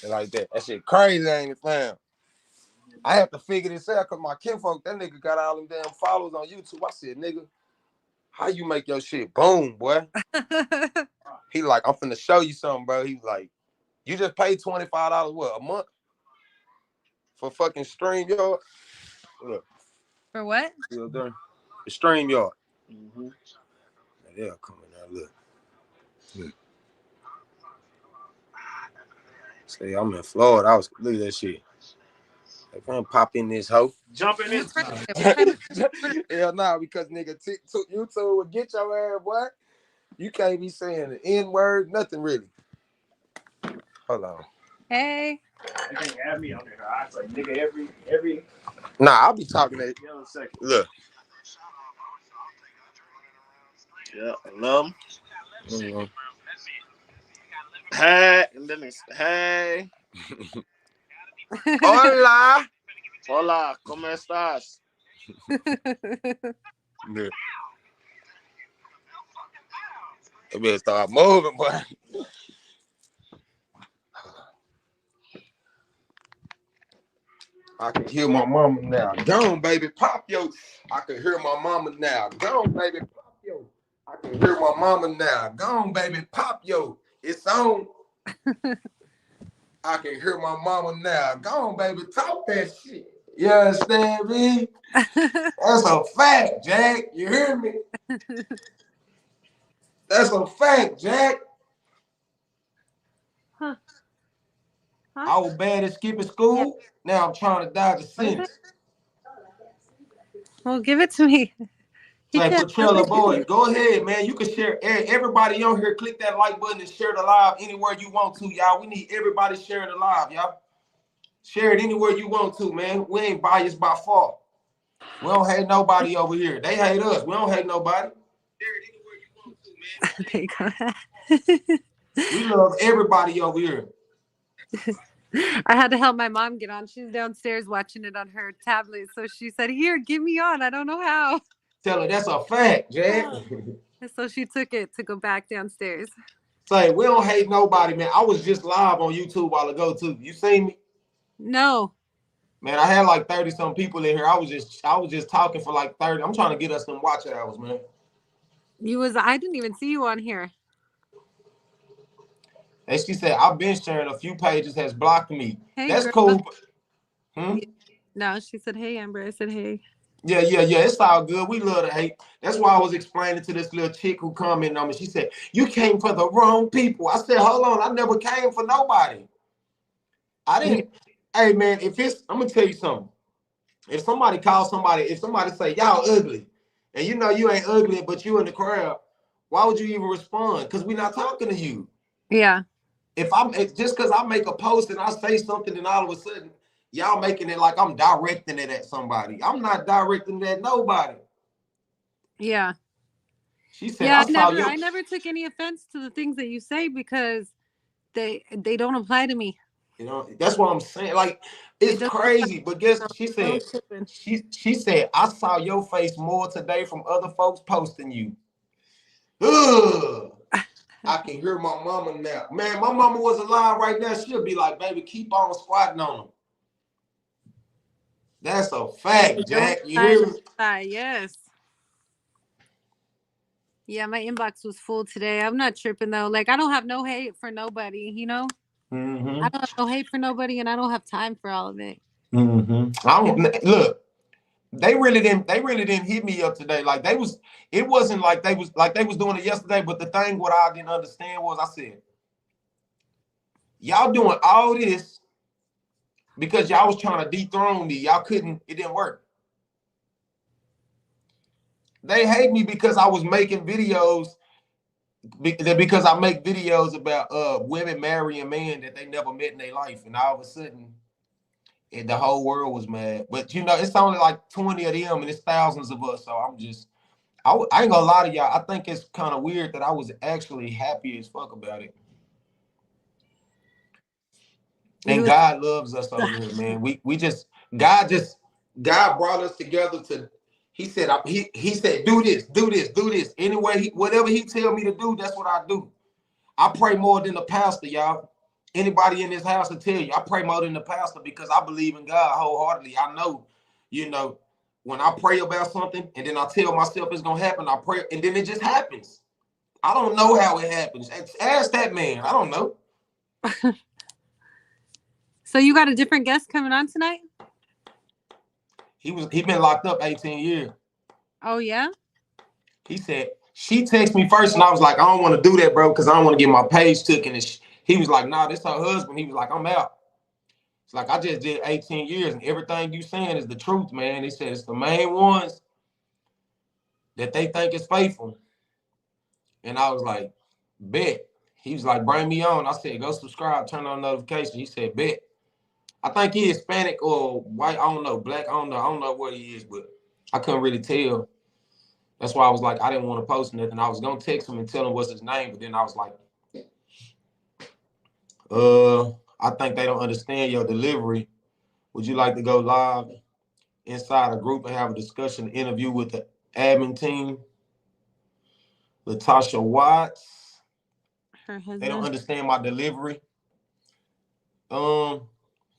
like that. That shit crazy, ain't it, fam? I have to figure this out because my kinfolk, that nigga got all them damn followers on YouTube. I said, nigga, how you make your shit boom, boy? He like, I'm finna show you something, bro. He was like, you just paid $25 what, a month? For fucking StreamYard? Look. For what? Still there. The StreamYard. Mm-hmm. They're coming out, look. See, I'm in Florida. Look at that shit. They gonna pop in this hoe. Jump in this. Hell nah, because nigga YouTube will get your ass, boy. You can't be saying the N-word, nothing really. Hold on. Hey. You can't have me on there. I say nigga every. Nah, I'll be talking that. Look. Yeah, I love him. Mm-hmm. Hey, and then it's hey. Hola. Hola, ¿cómo estás? Yeah. They better start moving, boy. I can hear my mama now. Go on, baby, pop yo. I can hear my mama now. Go on, baby, pop yo. I can hear my mama now. Go on, baby, pop yo. It's on. I can hear my mama now. Go on, baby, talk that shit. You understand me? That's a fact, Jack. You hear me? That's a fact, Jack. Huh. I was bad at skipping school. Yeah. Now I'm trying to dodge a sentence. Well, give it to me. Say, Patrella, boy, go ahead, man. You can share. Everybody on here, click that like button and share the live anywhere you want to, y'all. We need everybody sharing the live, y'all. Share it anywhere you want to, man. We ain't biased by far. We don't hate nobody over here. They hate us. We don't hate nobody. Share it anywhere you want to, man. There you go. We love everybody over here. I had to help my mom get on. She's downstairs watching it on her tablet. So she said, here, get me on. I don't know how. Tell her that's a fact, Jack. So she took it to go back downstairs. Say, we don't hate nobody, man. I was just live on YouTube a while ago, too. You seen me? No. Man, I had like 30-some people in here. I was just talking for like 30. I'm trying to get us some watch hours, man. I didn't even see you on here. And she said, I've been sharing a few pages, has blocked me. Hey, that's girl. Cool. No, she said, hey, Amber. I said, hey. Yeah. It's all good. We love to hate. That's why I was explaining to this little chick who commented on me. She said, you came for the wrong people. I said, hold on. I never came for nobody. I didn't. Hey, man, I'm going to tell you something. If somebody say, y'all ugly, and you know you ain't ugly, but you in the crowd, why would you even respond? Because we're not talking to you. Yeah. It's just because I make a post and I say something, and all of a sudden, y'all making it like I'm directing it at somebody. I'm not directing it at nobody. Yeah. She said, yeah, I never took any offense to the things that you say because they don't apply to me. You know, that's what I'm saying. Like, it's crazy. But guess she said, she said, I saw your face more today from other folks posting you. Ugh. I can hear my mama now. Man, my mama was alive right now. She'll be like, baby, keep on squatting on them. That's a fact, Jack. You hear me? Yes. Yeah, my inbox was full today. I'm not tripping, though. Like, I don't have no hate for nobody, you know? Mm-hmm. I don't have no hate for nobody, and I don't have time for all of it. Mm-hmm. Look, they really didn't hit me up today. Like, it wasn't like they was doing it yesterday, but the thing what I didn't understand was I said, y'all doing all this because y'all was trying to dethrone me. Y'all couldn't, it didn't work. They hate me because I was making videos, because I make videos about women marrying men that they never met in their life. And all of a sudden, the whole world was mad. But, you know, it's only like 20 of them and it's thousands of us. So I ain't gonna lie to y'all. I think it's kind of weird that I was actually happy as fuck about it. And God loves us over here, man. God brought us together to, he said, do this. Anyway, whatever he tell me to do, that's what I do. I pray more than the pastor, y'all. Anybody in this house will tell you, I pray more than the pastor because I believe in God wholeheartedly. I know, you know, when I pray about something and then I tell myself it's gonna happen, I pray and then it just happens. I don't know how it happens. Ask that man. I don't know. So you got a different guest coming on tonight? He been locked up 18 years. Oh yeah? He said, she texted me first and I was like, I don't want to do that, bro, because I don't want to get my page taken. And he was like, nah, this her husband. He was like, I'm out. It's like, I just did 18 years and everything you saying is the truth, man. He said it's the main ones that they think is faithful. And I was like, bet. He was like, bring me on. I said, go subscribe, turn on notifications. He said, bet. I think he Hispanic or white. I don't know, black. I don't know what he is, but I couldn't really tell. That's why I was like, I didn't want to post nothing. I was gonna text him and tell him what's his name, but then I was like, I think they don't understand your delivery. Would you like to go live inside a group and have a discussion, interview with the admin team? Latasha Watts. Her husband. They don't understand my delivery.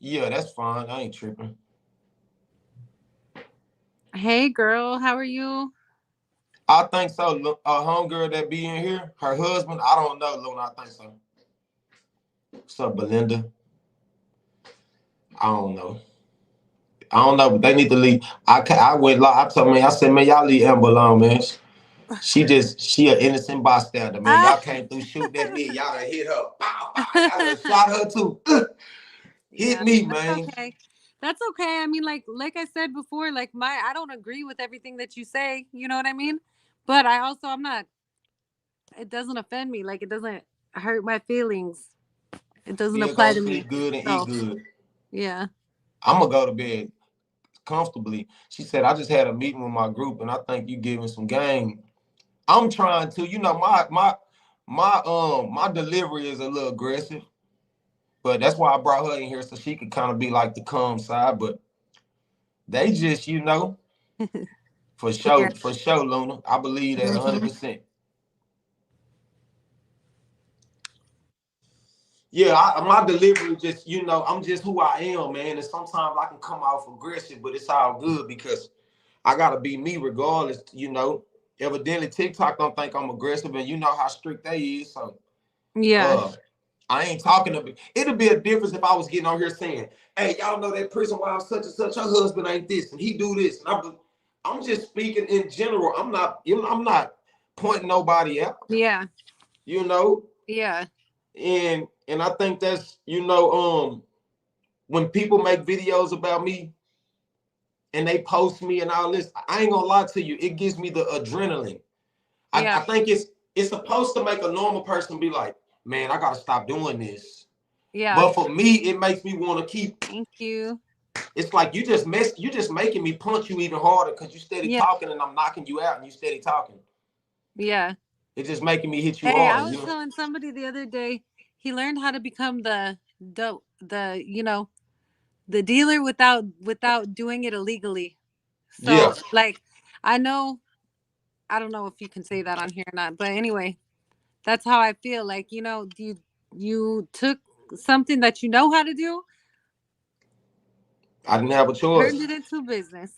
Yeah, that's fine. I ain't tripping. Hey girl, how are you? I think so. A homegirl that be in here, her husband, I don't know, Luna. I think so. What's up, Belinda? I don't know. But they need to leave. I went live. I told me, I said, man, y'all leave Amber alone, man. She an innocent bystander, man. Y'all came through shooting at me. Y'all done hit her. Bow, bow. Y'all done shot her too. Hit me, man. Okay. That's okay. I mean, like I said before, like I don't agree with everything that you say. You know what I mean? But I'm not. It doesn't offend me. Like it doesn't hurt my feelings. It doesn't apply to me. Sleep good and eat good. Yeah. I'm gonna go to bed comfortably. She said, I just had a meeting with my group, and I think you giving some game. I'm trying to, my delivery is a little aggressive, but that's why I brought her in here so she could kind of be like the calm side. But they just, for sure, Luna. I believe that 100%. Yeah, my delivery just, I'm just who I am, man. And sometimes I can come off aggressive, but it's all good because I gotta be me regardless, Evidently, TikTok don't think I'm aggressive, and you know how strict they is. So, yeah, I ain't talking to. It'll be a difference if I was getting on here saying, "Hey, y'all know that prison wife such and such, her husband ain't this, and he do this." And I'm just speaking in general. I'm not pointing nobody out. yeah, Yeah. And I think that's when people make videos about me and they post me and all this, I ain't gonna lie to you, it gives me the adrenaline. I think it's supposed to make a normal person be like, man, I gotta stop doing this. Yeah. But for me, it makes me want to keep. Thank you. It's like you just making me punch you even harder because you steady talking and I'm knocking you out and you steady talking. Yeah. It's just making me hit you harder. I was telling somebody the other day, he learned how to become the dealer without doing it illegally. So like I don't know if you can say that on here or not, but anyway, that's how I feel. Like, you took something that you know how to do. I didn't have a choice. Turned it into business.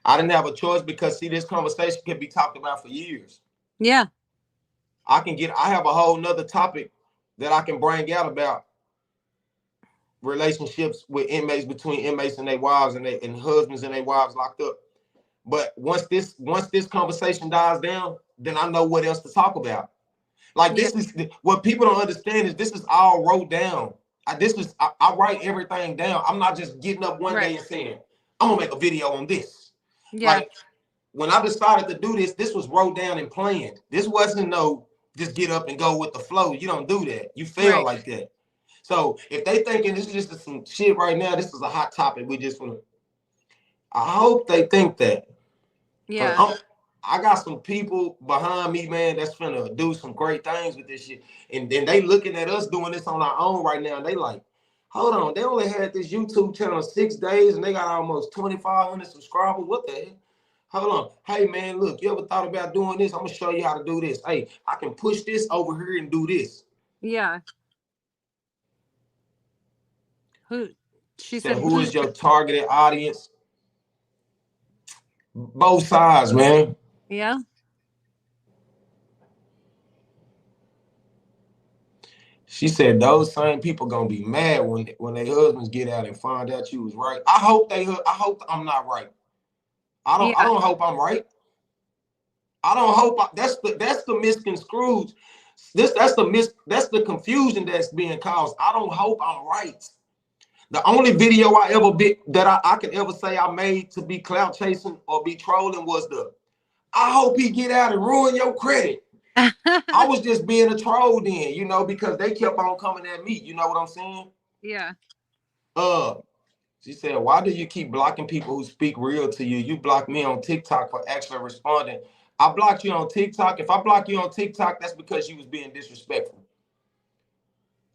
I didn't have a choice because see, this conversation can be talked about for years. Yeah. I have a whole nother topic that I can bring out about relationships with inmates, between inmates and their wives and husbands and their wives locked up. But once this conversation dies down, then I know what else to talk about. Like this is what people don't understand is this is all wrote down. I write everything down. I'm not just getting up one day and saying, I'm gonna make a video on this. Yeah. Like when I decided to do this, this was wrote down and planned. This wasn't no just get up and go with the flow. You don't do that. You fail like that. So if they thinking this is just some shit right now, this is a hot topic. I hope they think that. Yeah. I got some people behind me, man, that's finna do some great things with this shit. And then they looking at us doing this on our own right now. And they like, hold on, they only had this YouTube channel 6 days and they got almost 2,500 subscribers. What the heck? Hold on. Hey, man, look, you ever thought about doing this? I'm gonna show you how to do this. Hey, I can push this over here and do this. Yeah. Yeah. And I think that's, you know, I'm just who I am, man. That's finna do some great things with this shit. And then they looking at us doing this on our own right now. They like, hold on, they only had this YouTube channel 6 days and they got almost 2,500 subscribers. What the heck? Hold on. Hey, man, look, you ever thought about doing this? I'm gonna show you how to do this. Who? She Said, said, who is your targeted audience? Both sides, man. yeah. She said those same people gonna be mad when their husbands get out and find out you was right. I hope I'm not right. I Yeah. don't hope I'm right. I don't hope that's the misconstrued. That's the confusion that's being caused. I don't hope I'm right. The only video I ever that I could ever say I made to be clout chasing or be trolling was I hope he get out and ruin your credit. I was just being a troll then, you know, because they kept on coming at me. You know what I'm saying? Yeah. She said, why do you keep blocking people who speak real to you? You blocked me on TikTok for actually responding. I blocked you on TikTok. If I block you on TikTok, that's because you was being disrespectful.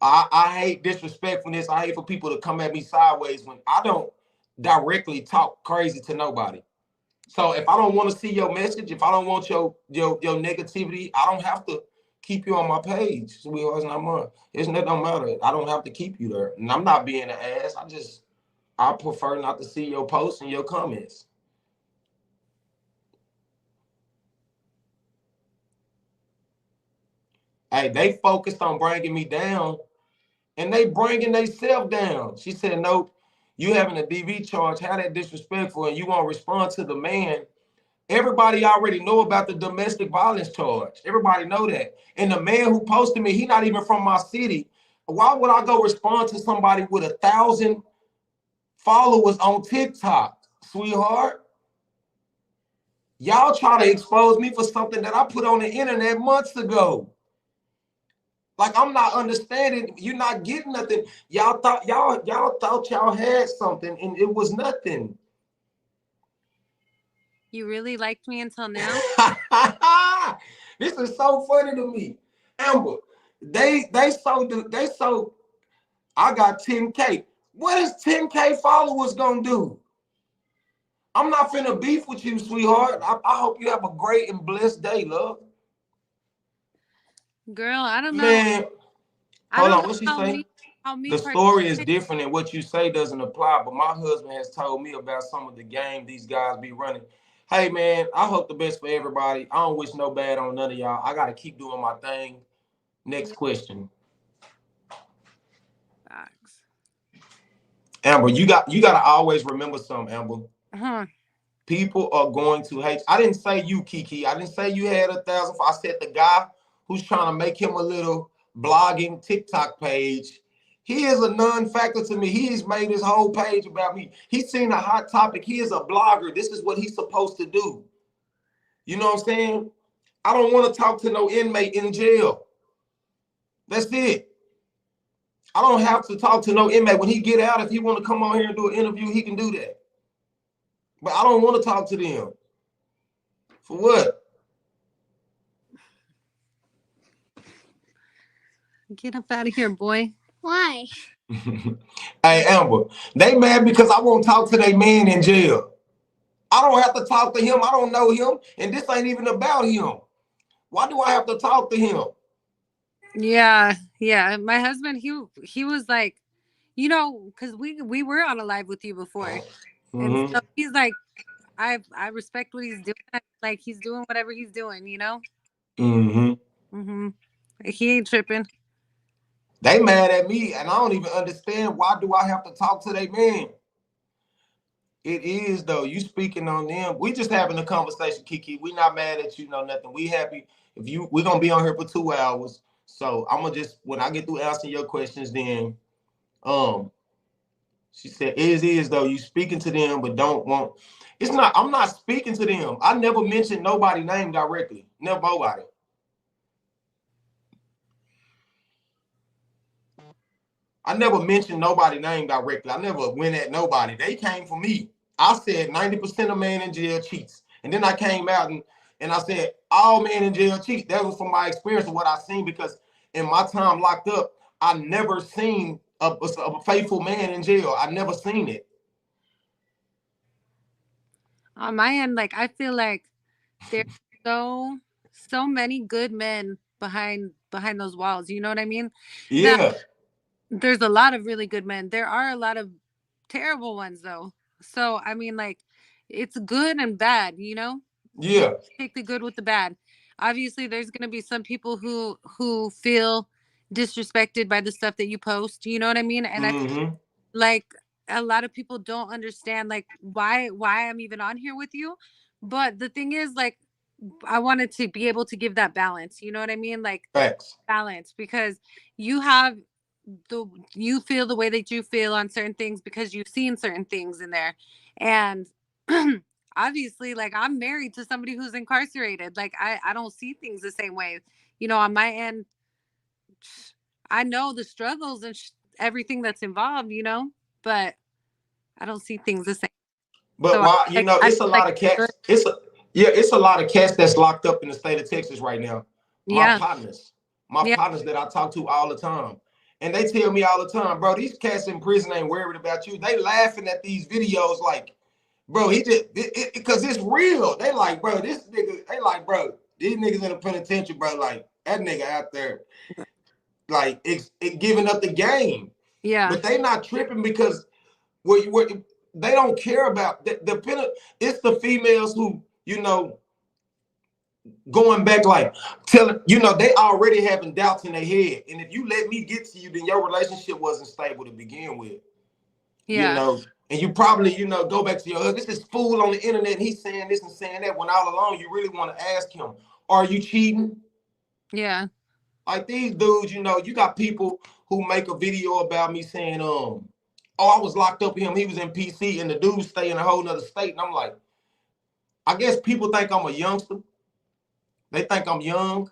I hate disrespectfulness. I hate for people to come at me sideways when I don't directly talk crazy to nobody. So if I don't want to see your message, if I don't want your negativity, I don't have to keep you on my page. Sweetheart, it's not mine. That don't matter. I don't have to keep you there. And I'm not being an ass. I prefer not to see your posts and your comments. Hey, they focused on bringing me down, and they bringing themselves down. She said, nope, you having a DV charge, how that disrespectful, and you won't respond to the man. Everybody already know about the domestic violence charge. Everybody know that. And the man who posted me, he not even from my city. Why would I go respond to somebody with 1,000 followers on TikTok, sweetheart? Y'all try to expose me for something that I put on the internet months ago. Like, I'm not understanding. You're not getting nothing. Y'all thought y'all had something, and it was nothing. You really liked me until now? This is so funny to me. Amber, they so I got 10K. What is 10K followers gonna do? I'm not finna beef with you, sweetheart. I hope you have a great and blessed day, love. Girl, I don't know. Man, I hold don't on, know what she say? how me The story is participate. different and what you say doesn't apply, but my husband has told me about some of the game these guys be running. Hey, man, I hope the best for everybody. I don't wish no bad on none of y'all. I got to keep doing my thing. Next question. Facts. Amber, you got to always remember something, Amber. Uh-huh. People are going to hate. I didn't say you, Kiki. I didn't say you had 1,000. I said the guy who's trying to make him a little blogging TikTok page. He is a non-factor to me. He's made his whole page about me. He's seen a hot topic. He is a blogger. This is what he's supposed to do. You know what I'm saying? I don't want to talk to no inmate in jail. That's it. I don't have to talk to no inmate. When he get out, if he want to come on here and do an interview, he can do that. But I don't want to talk to them. For what? Get up out of here, boy. Why? Hey, Amber, they mad because I won't talk to their man in jail. I don't have to talk to him. I don't know him. And this ain't even about him. Why do I have to talk to him? Yeah, yeah. My husband, he was like, you know, because we were on a live with you before. And so he's like, I respect what he's doing. Like he's doing whatever he's doing, you know? He ain't tripping. They mad at me, and I don't even understand why do I have to talk to their man. It is though. You speaking on them. We just having a conversation, Kiki. We not mad at you, no nothing. We happy. We're gonna be on here for 2 hours. So I'm gonna just when I get through answering your questions, then she said, is though, you speaking to them, but don't want it's not, I'm not speaking to them. I never mentioned nobody name directly. Never nobody. I never mentioned nobody name directly. I never went at nobody. They came for me. I said 90% of men in jail cheats. And then I came out and I said all men in jail cheat. That was from my experience of what I seen, because in my time locked up, I never seen a faithful man in jail. I never seen it. On my end, like I feel like there's so many good men behind those walls. You know what I mean? Now, Yeah. There's a lot of really good men. There are a lot of terrible ones though. So I mean, like, it's good and bad, you know? You Yeah. take the good with the bad. Obviously there's gonna be some people who feel disrespected by the stuff that you post. You know what I mean? And I feel Mm-hmm. like a lot of people don't understand like why I'm even on here with you. But the thing is, like, I wanted to be able to give that balance. You know what I mean? Like, Facts. balance, because you have the you feel the way that you feel on certain things because you've seen certain things in there. And obviously, like, I'm married to somebody who's incarcerated. Like, I don't see things the same way. You know, on my end, I know the struggles and everything that's involved, you know, but I don't see things the same. But So I, why, you like, know, I it's feel a like lot of good. cats. It's a lot of cats that's locked up in the state of Texas right now. My Yeah. partners, my Yeah. partners that I talk to all the time. And they tell me all the time, bro, these cats in prison ain't worried about you. They laughing at these videos like, bro, he just, because it's real. They like, bro, this nigga, they like, bro, these niggas in the penitentiary, bro, like, that nigga out there, like, it giving up the game. Yeah. But they not tripping because what they don't care about it's the females who, you know, going back, like, telling, you know, they already having doubts in their head. And if you let me get to you, then your relationship wasn't stable to begin with, you Yeah. know. And you probably, you know, go back to your husband. This is fool on the internet and he's saying this and saying that, when all along you really want to ask him, are you cheating? Yeah. Like, these dudes, you know, you got people who make a video about me saying, oh, I was locked up with him, he was in PC, and the dude stay in a whole nother state. And I'm like, I guess people think I'm a youngster. They think I'm young.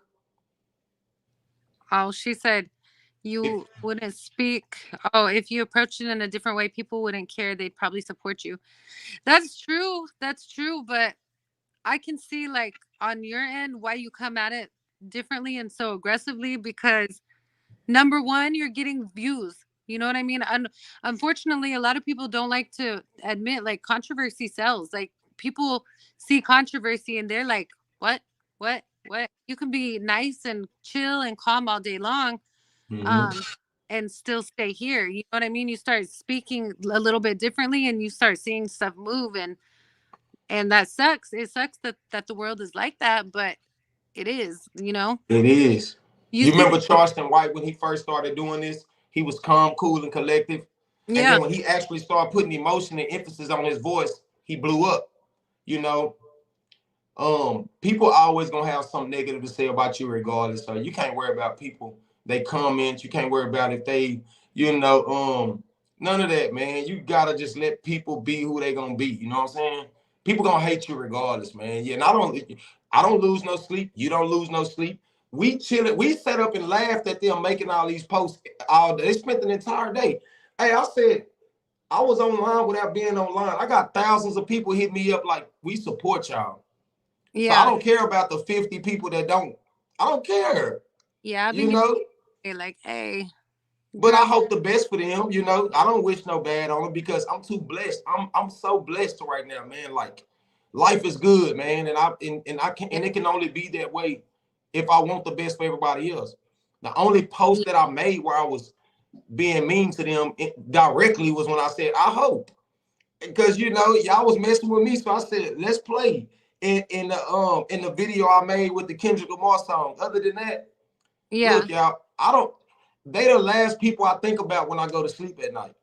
Oh, she said If, you wouldn't speak. Oh, if you approach it in a different way, people wouldn't care. They'd probably support you. That's true. That's true. But I can see, like, on your end, why you come at it differently and so aggressively, because number one, you're getting views. You know what I mean? And unfortunately, a lot of people don't like to admit, like, controversy sells. Like, people see controversy and they're like, what? What? You can be nice and chill and calm all day long, mm-hmm. um, and still stay here. You know what I mean? You start speaking a little bit differently and you start seeing stuff move, and that sucks. It sucks that the world is like that, but it is, you know? It is. You You see. remember Charleston White when he first started doing this? He was calm, cool, and collective. And Yeah. then when he actually started putting emotion and emphasis on his voice, he blew up. You know, people always gonna have something negative to say about you regardless. So you can't worry about people, they comment. You can't worry about if they, you know, none of that, man. You gotta just let people be who they gonna be. You know what I'm saying? People gonna hate you regardless, man. Yeah, and I don't lose no sleep. You don't lose no sleep. We chilling. We sat up and laughed at them making all these posts all day. They spent an entire day. Hey, I said I was online without being online. I got thousands of people hit me up like, we support y'all. So I Yeah. don't care about the 50 people that don't. I don't care, Yeah. I've you been know. getting like, hey, But girl. I hope the best for them, you know. I don't wish no bad on them because I'm too blessed. I'm so blessed right now, man. Like, life is good, man, and I can, Yeah. and it can only be that way if I want the best for everybody else. The only Yeah. post that I made where I was being mean to them directly was when I said I hope, because, you know, y'all was messing with me, so I said let's play in the video I made with the Kendrick Lamar song. Other than that, Yeah. look, y'all, I don't. They the last people I think about when I go to sleep at night,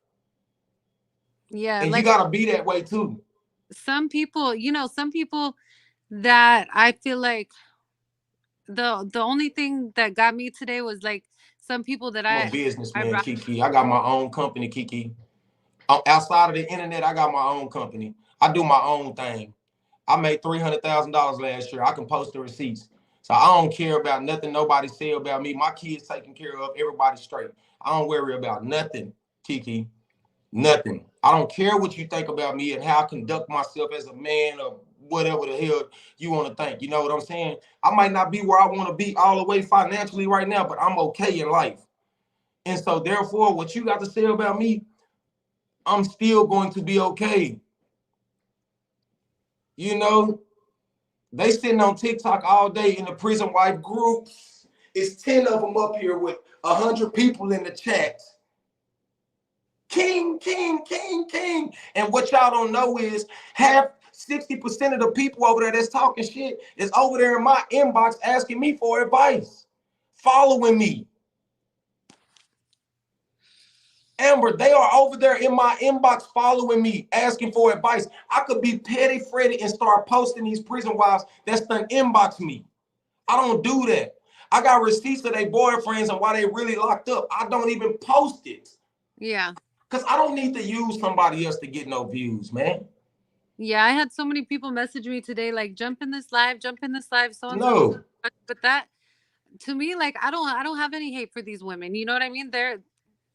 Yeah. and you Like, gotta be that way too. some people, you know, some people that I feel like the only thing that got me today was like some people that I'm a I businessman, rock. Kiki. I got my own company, Kiki. Outside of the internet, I got my own company. I do my own thing. I made $300,000 last year. I can post the receipts. So I don't care about nothing nobody say about me. My kids taken care of. Everybody's straight. I don't worry about nothing, Kiki. Nothing. I don't care what you think about me and how I conduct myself as a man or whatever the hell you want to think. You know what I'm saying? I might not be where I want to be all the way financially right now, but I'm okay in life. And so therefore, what you got to say about me, I'm still going to be okay. You know, they sitting on TikTok all day in the prison wife groups. It's 10 of them up here with 100 people in the chat. King, king, king, king. And what y'all don't know is 60% of the people over there that's talking shit is over there in my inbox asking me for advice, following me. Amber, they are over there in my inbox following me, asking for advice. I could be petty Freddy and start posting these prison wives that's done inbox me. I don't do that. I got receipts of their boyfriends and why they really locked up. I don't even post it. Yeah. Because I don't need to use somebody else to get no views, man. Yeah, I had so many people message me today, like, jump in this live, so and so. No. But that, to me, like, I don't have any hate for these women. You know what I mean?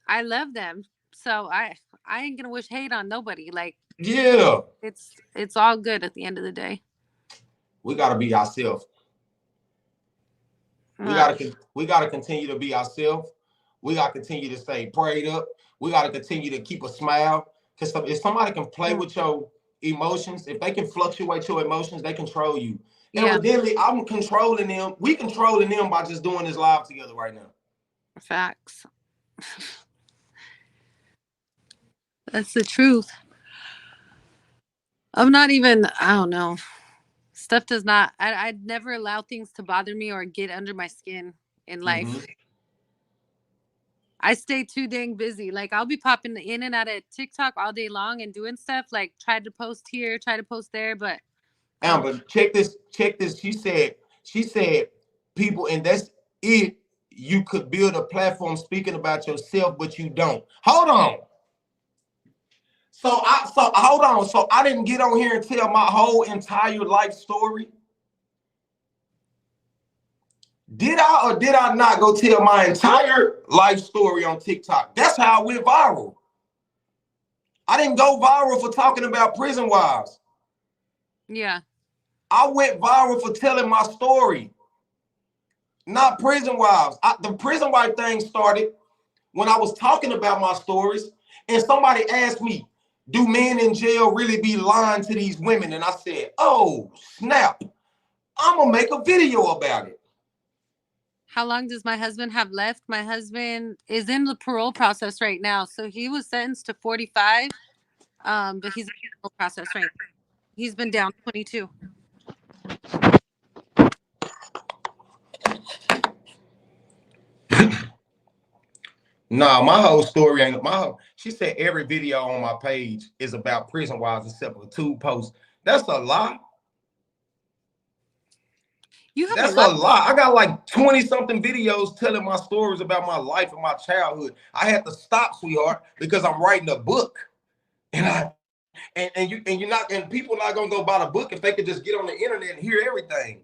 I love them. So I ain't gonna wish hate on nobody. Like, yeah, it's all good at the end of the day. We gotta be ourselves. We gotta continue to be ourselves. We gotta continue to stay prayed up. We gotta continue to keep a smile. Because if somebody can play with your emotions, if they can fluctuate your emotions, they control you. Yeah. Evidently, I'm controlling them. We controlling them by just doing this live together right now. Facts. That's the truth. I'm not even, I don't know. Stuff does not, I'd never allow things to bother me or get under my skin in life. Mm-hmm. I stay too dang busy. Like, I'll be popping in and out of TikTok all day long and doing stuff, like try to post here, try to post there, but Amber, check this. She said people, and that's it. You could build a platform speaking about yourself, but you don't. Hold on. So hold on. So I didn't get on here and tell my whole entire life story. Did I or did I not go tell my entire life story on TikTok? That's how I went viral. I didn't go viral for talking about prison wives. Yeah. I went viral for telling my story, not prison wives. The prison wife thing started when I was talking about my stories, and somebody asked me, do men in jail really be lying to these women? And I said, oh, snap. I'm going to make a video about it. How long does my husband have left? My husband is in the parole process right now. So he was sentenced to 45, but he's in the parole process right now. He's been down 22. Nah, my whole story ain't she said every video on my page is about prison wives except for 2 posts. That's a lie. That's a lie. I got like 20-something videos telling my stories about my life and my childhood. I had to stop, sweetheart, because I'm writing a book. And you're not, and people not gonna go buy the book if they could just get on the internet and hear everything.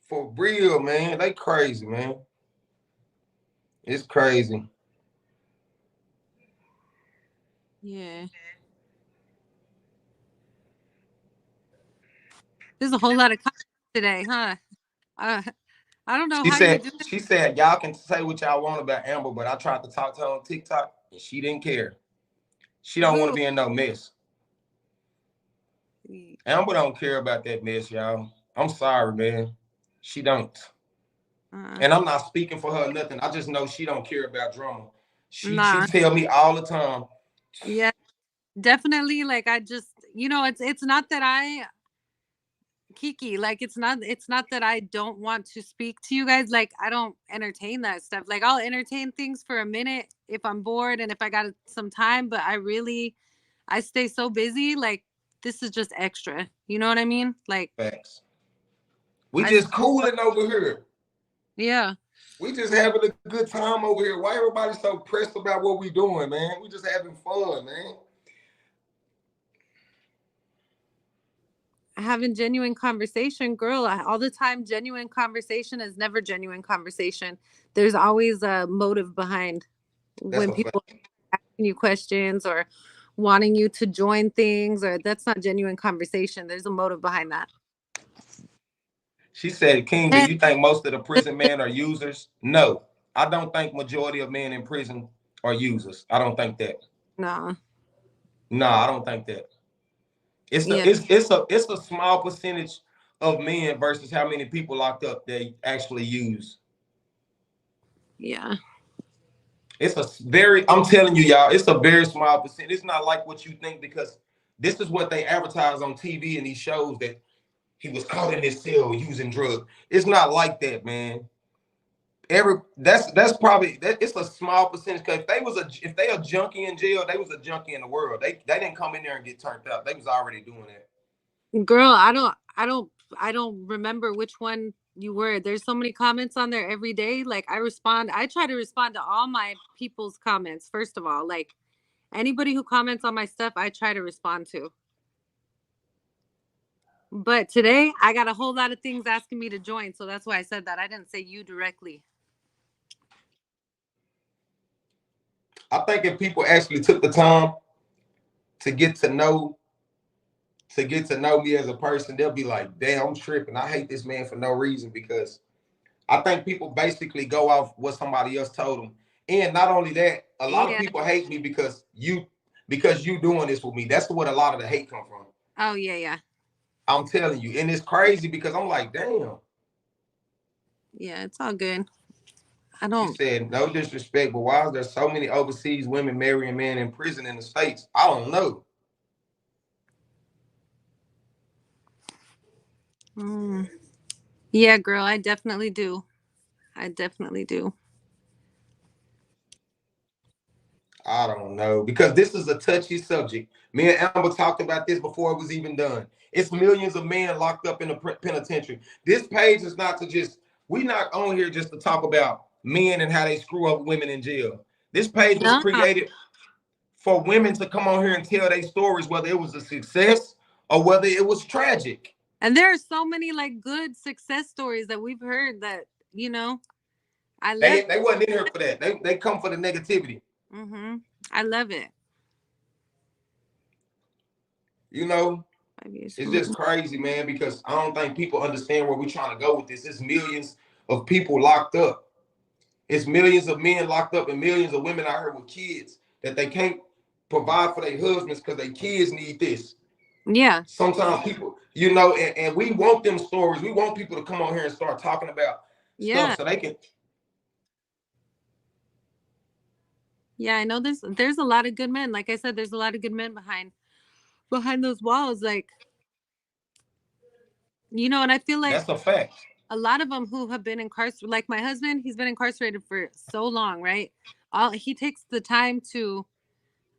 For real, man. They crazy, man. It's crazy. Yeah. There's a whole lot of content today, huh? I don't know how you do it. She said, y'all can say what y'all want about Amber, but I tried to talk to her on TikTok and she didn't care. She don't want to be in no mess. Amber don't care about that mess, y'all. I'm sorry, man. She don't. And I'm not speaking for her or nothing. I just know she don't care about drama. She tell me all the time. Yeah, definitely. Like, I just, it's not that I, Kiki, like, it's not that I don't want to speak to you guys. Like, I don't entertain that stuff. Like, I'll entertain things for a minute if I'm bored and if I got some time, but I stay so busy. Like, this is just extra. You know what I mean? Like, facts. We just cooling over here. Yeah. We just having a good time over here. Why everybody so pressed about what we doing, man? We just having fun, man. Having genuine conversation, girl, all the time. Genuine conversation is never genuine conversation. There's always a motive behind when people asking you questions or wanting you to join things, or that's not genuine conversation. There's a motive behind that. She said, King, do you think most of the prison men are users? No, I don't think majority of men in prison are users. I don't think that. No, I don't think that. It's a small percentage of men versus how many people locked up they actually use. Yeah. It's I'm telling you, y'all, it's a very small percent. It's not like what you think, because this is what they advertise on TV and these shows, that he was caught in his cell using drugs. It's not like that, man. That's probably it's a small percentage, because if they a junkie in jail, they was a junkie in the world. They didn't come in there and get turned out. They was already doing that. Girl, I don't remember which one you were. There's so many comments on there every day. Like I try to respond to all my people's comments. First of all, like anybody who comments on my stuff, I try to respond to. But today I got a whole lot of things asking me to join, so that's why I said that. I didn't say you directly. I think if people actually took the time to get to know me as a person, they'll be like, damn, I'm tripping. I hate this man for no reason, because I think people basically go off what somebody else told them. And not only that, a lot of people hate me because you doing this with me. That's what a lot of the hate come from. Oh, yeah. I'm telling you. And it's crazy, because I'm like, damn. Yeah, it's all good. She said, no disrespect, but why is there so many overseas women marrying men in prison in the States? I don't know. Yeah, girl, I definitely do. I definitely do. I don't know, because this is a touchy subject. Me and Amber talked about this before it was even done. It's millions of men locked up in the penitentiary. This page is not to just, we're not on here just to talk about men and how they screw up women in jail. This page was created for women to come on here and tell their stories, whether it was a success or whether it was tragic. And there are so many like good success stories that we've heard that, you know, They wasn't in here for that. They come for the negativity. I love it. You know, it's just crazy, man, because I don't think people understand where we're trying to go with this. It's millions of people locked up. It's millions of men locked up and millions of women out here with kids that they can't provide for their husbands because their kids need this. Yeah. Sometimes people, you know, and we want them stories. We want people to come on here and start talking about stuff so they can. Yeah, I know there's a lot of good men. Like I said, there's a lot of good men behind those walls. Like, you know, and I feel like that's a fact. A lot of them who have been incarcerated, like my husband, he's been incarcerated for so long, right? He takes the time to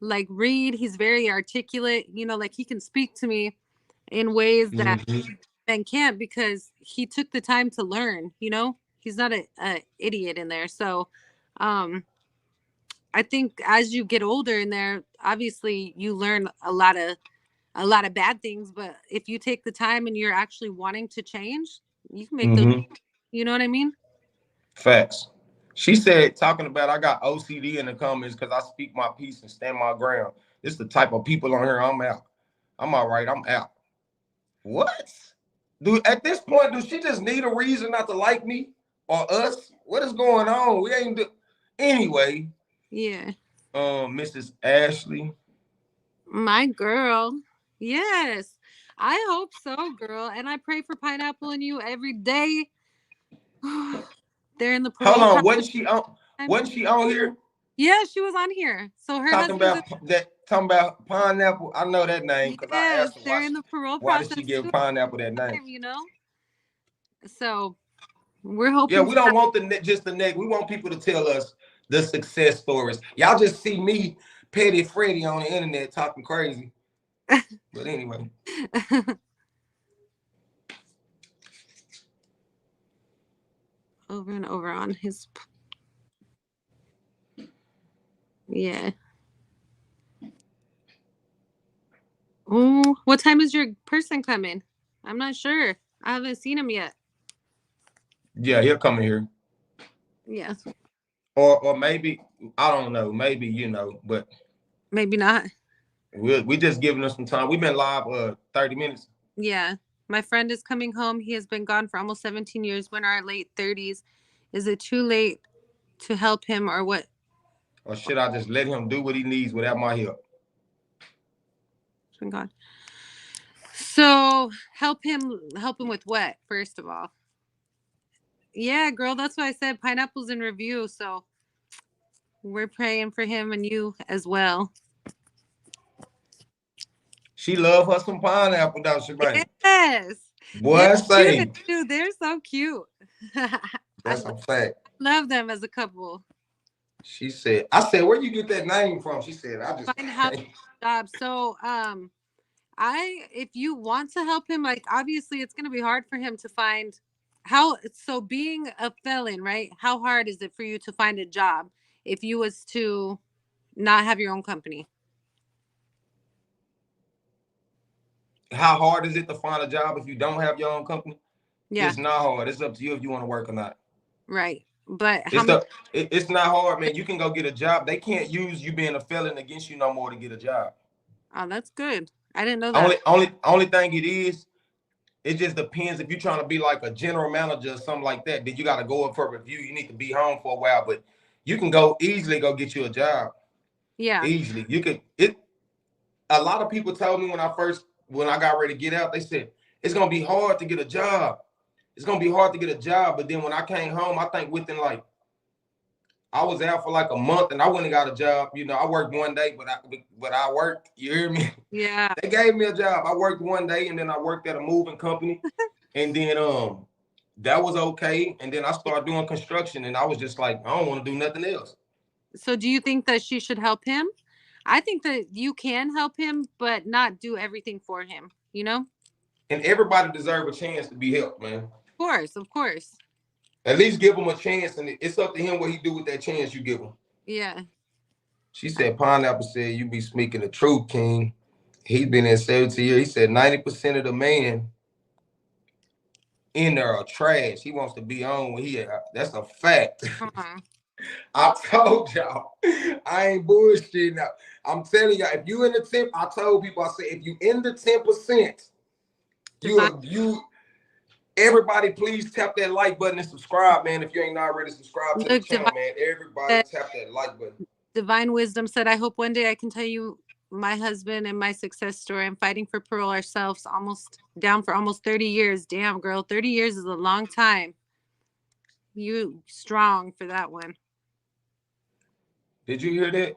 like read. He's very articulate, you know, like he can speak to me in ways that men can't, because he took the time to learn, you know. He's not a idiot in there. So I think as you get older in there, obviously you learn a lot of bad things, but if you take the time and you're actually wanting to change, you can make those, you know what I mean? Facts. She said, talking about, I got OCD in the comments because I speak my piece and stand my ground. This is the type of people on here. I'm out. I'm all right. I'm out. What? Dude, at this point, does she just need a reason not to like me or us? What is going on? We ain't anyway. Yeah. Mrs. Ashley. My girl. Yes. I hope so, girl. And I pray for Pineapple and you every day. They're in the parole. Hold on, wasn't she on here? Yeah, she was on here. So her talking about Pineapple. I know that name because I asked her they're in the parole why process. Did she give Pineapple that name? You know? So we're hoping. Yeah, we don't want just the neck. We want people to tell us the success stories. Y'all just see me, Petty Freddy, on the internet talking crazy. But anyway. Over and over on his. Yeah. Oh, what time is your person coming? I'm not sure. I haven't seen him yet. Yeah, he'll come in here. Yeah. Or maybe, I don't know. Maybe, you know, but maybe not. We just giving us some time. We've been live 30 minutes. Yeah. My friend is coming home. He has been gone for almost 17 years. We're in our late 30s. Is it too late to help him or what? Or should I just let him do what he needs without my help? Thank God. So help him with what, first of all? Yeah, girl, that's why I said Pineapple's in review. So We're praying for him and you as well. She love her some pineapple, don't she, man? Yes. They're Boy, cute say too. They're so cute. that's a fact. love them as a couple. She said, I said, where you get that name from? She said, I just Find how job. So if you want to help him, like obviously it's gonna be hard for him to find being a felon, right? How hard is it for you to find a job if you was to not have your own company? How hard is it to find a job if you don't have your own company? Yeah. It's not hard. It's up to you if you want to work or not. Right. But it's not hard, man. You can go get a job. They can't use you being a felon against you no more to get a job. Oh, that's good. I didn't know that. Only thing it just depends. If you're trying to be like a general manager or something like that, then you got to go up for a review. You need to be home for a while, but you can easily go get you a job. Yeah. Easily. A lot of people told me when I got ready to get out, they said, it's going to be hard to get a job. It's going to be hard to get a job. But then when I came home, I think I was out for like a month and I went and got a job. You know, I worked one day, but I worked, you hear me? Yeah. They gave me a job. I worked one day and then I worked at a moving company. And then that was okay. And then I started doing construction and I was just like, I don't want to do nothing else. So do you think that she should help him? I think that you can help him, but not do everything for him, you know? And everybody deserves a chance to be helped, man. Of course, of course. At least give him a chance, and it's up to him what he do with that chance you give him. Yeah. She said, Pineapple said, you be speaking the truth, King. He's been in 17 years. He said 90% of the men in there are trash. He wants to be on when that's a fact. I told y'all, I ain't bullshitting now. I'm telling y'all, if you in the 10, I told people, I said, if you in the 10%, everybody please tap that like button and subscribe, man. If you ain't already subscribed to the channel, man, everybody tap that like button. Divine Wisdom said, I hope one day I can tell you my husband and my success story. I'm fighting for parole ourselves, down for almost 30 years. Damn, girl, 30 years is a long time. You strong for that one. Did you hear that?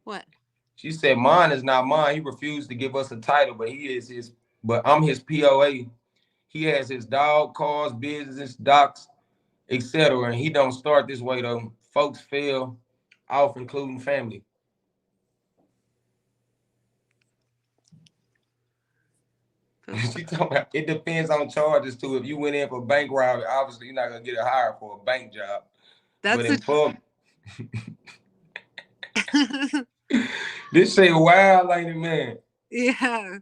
What? She said, mine is not mine. He refused to give us a title, but I'm his POA. He has his dog, cars, business, docks, etc. And he don't start this way though. Folks fail off, including family. She talking about it depends on charges too. If you went in for bank robbery, obviously you're not gonna get hired for a bank job. But in public, this shit wild, lady, man. Yeah,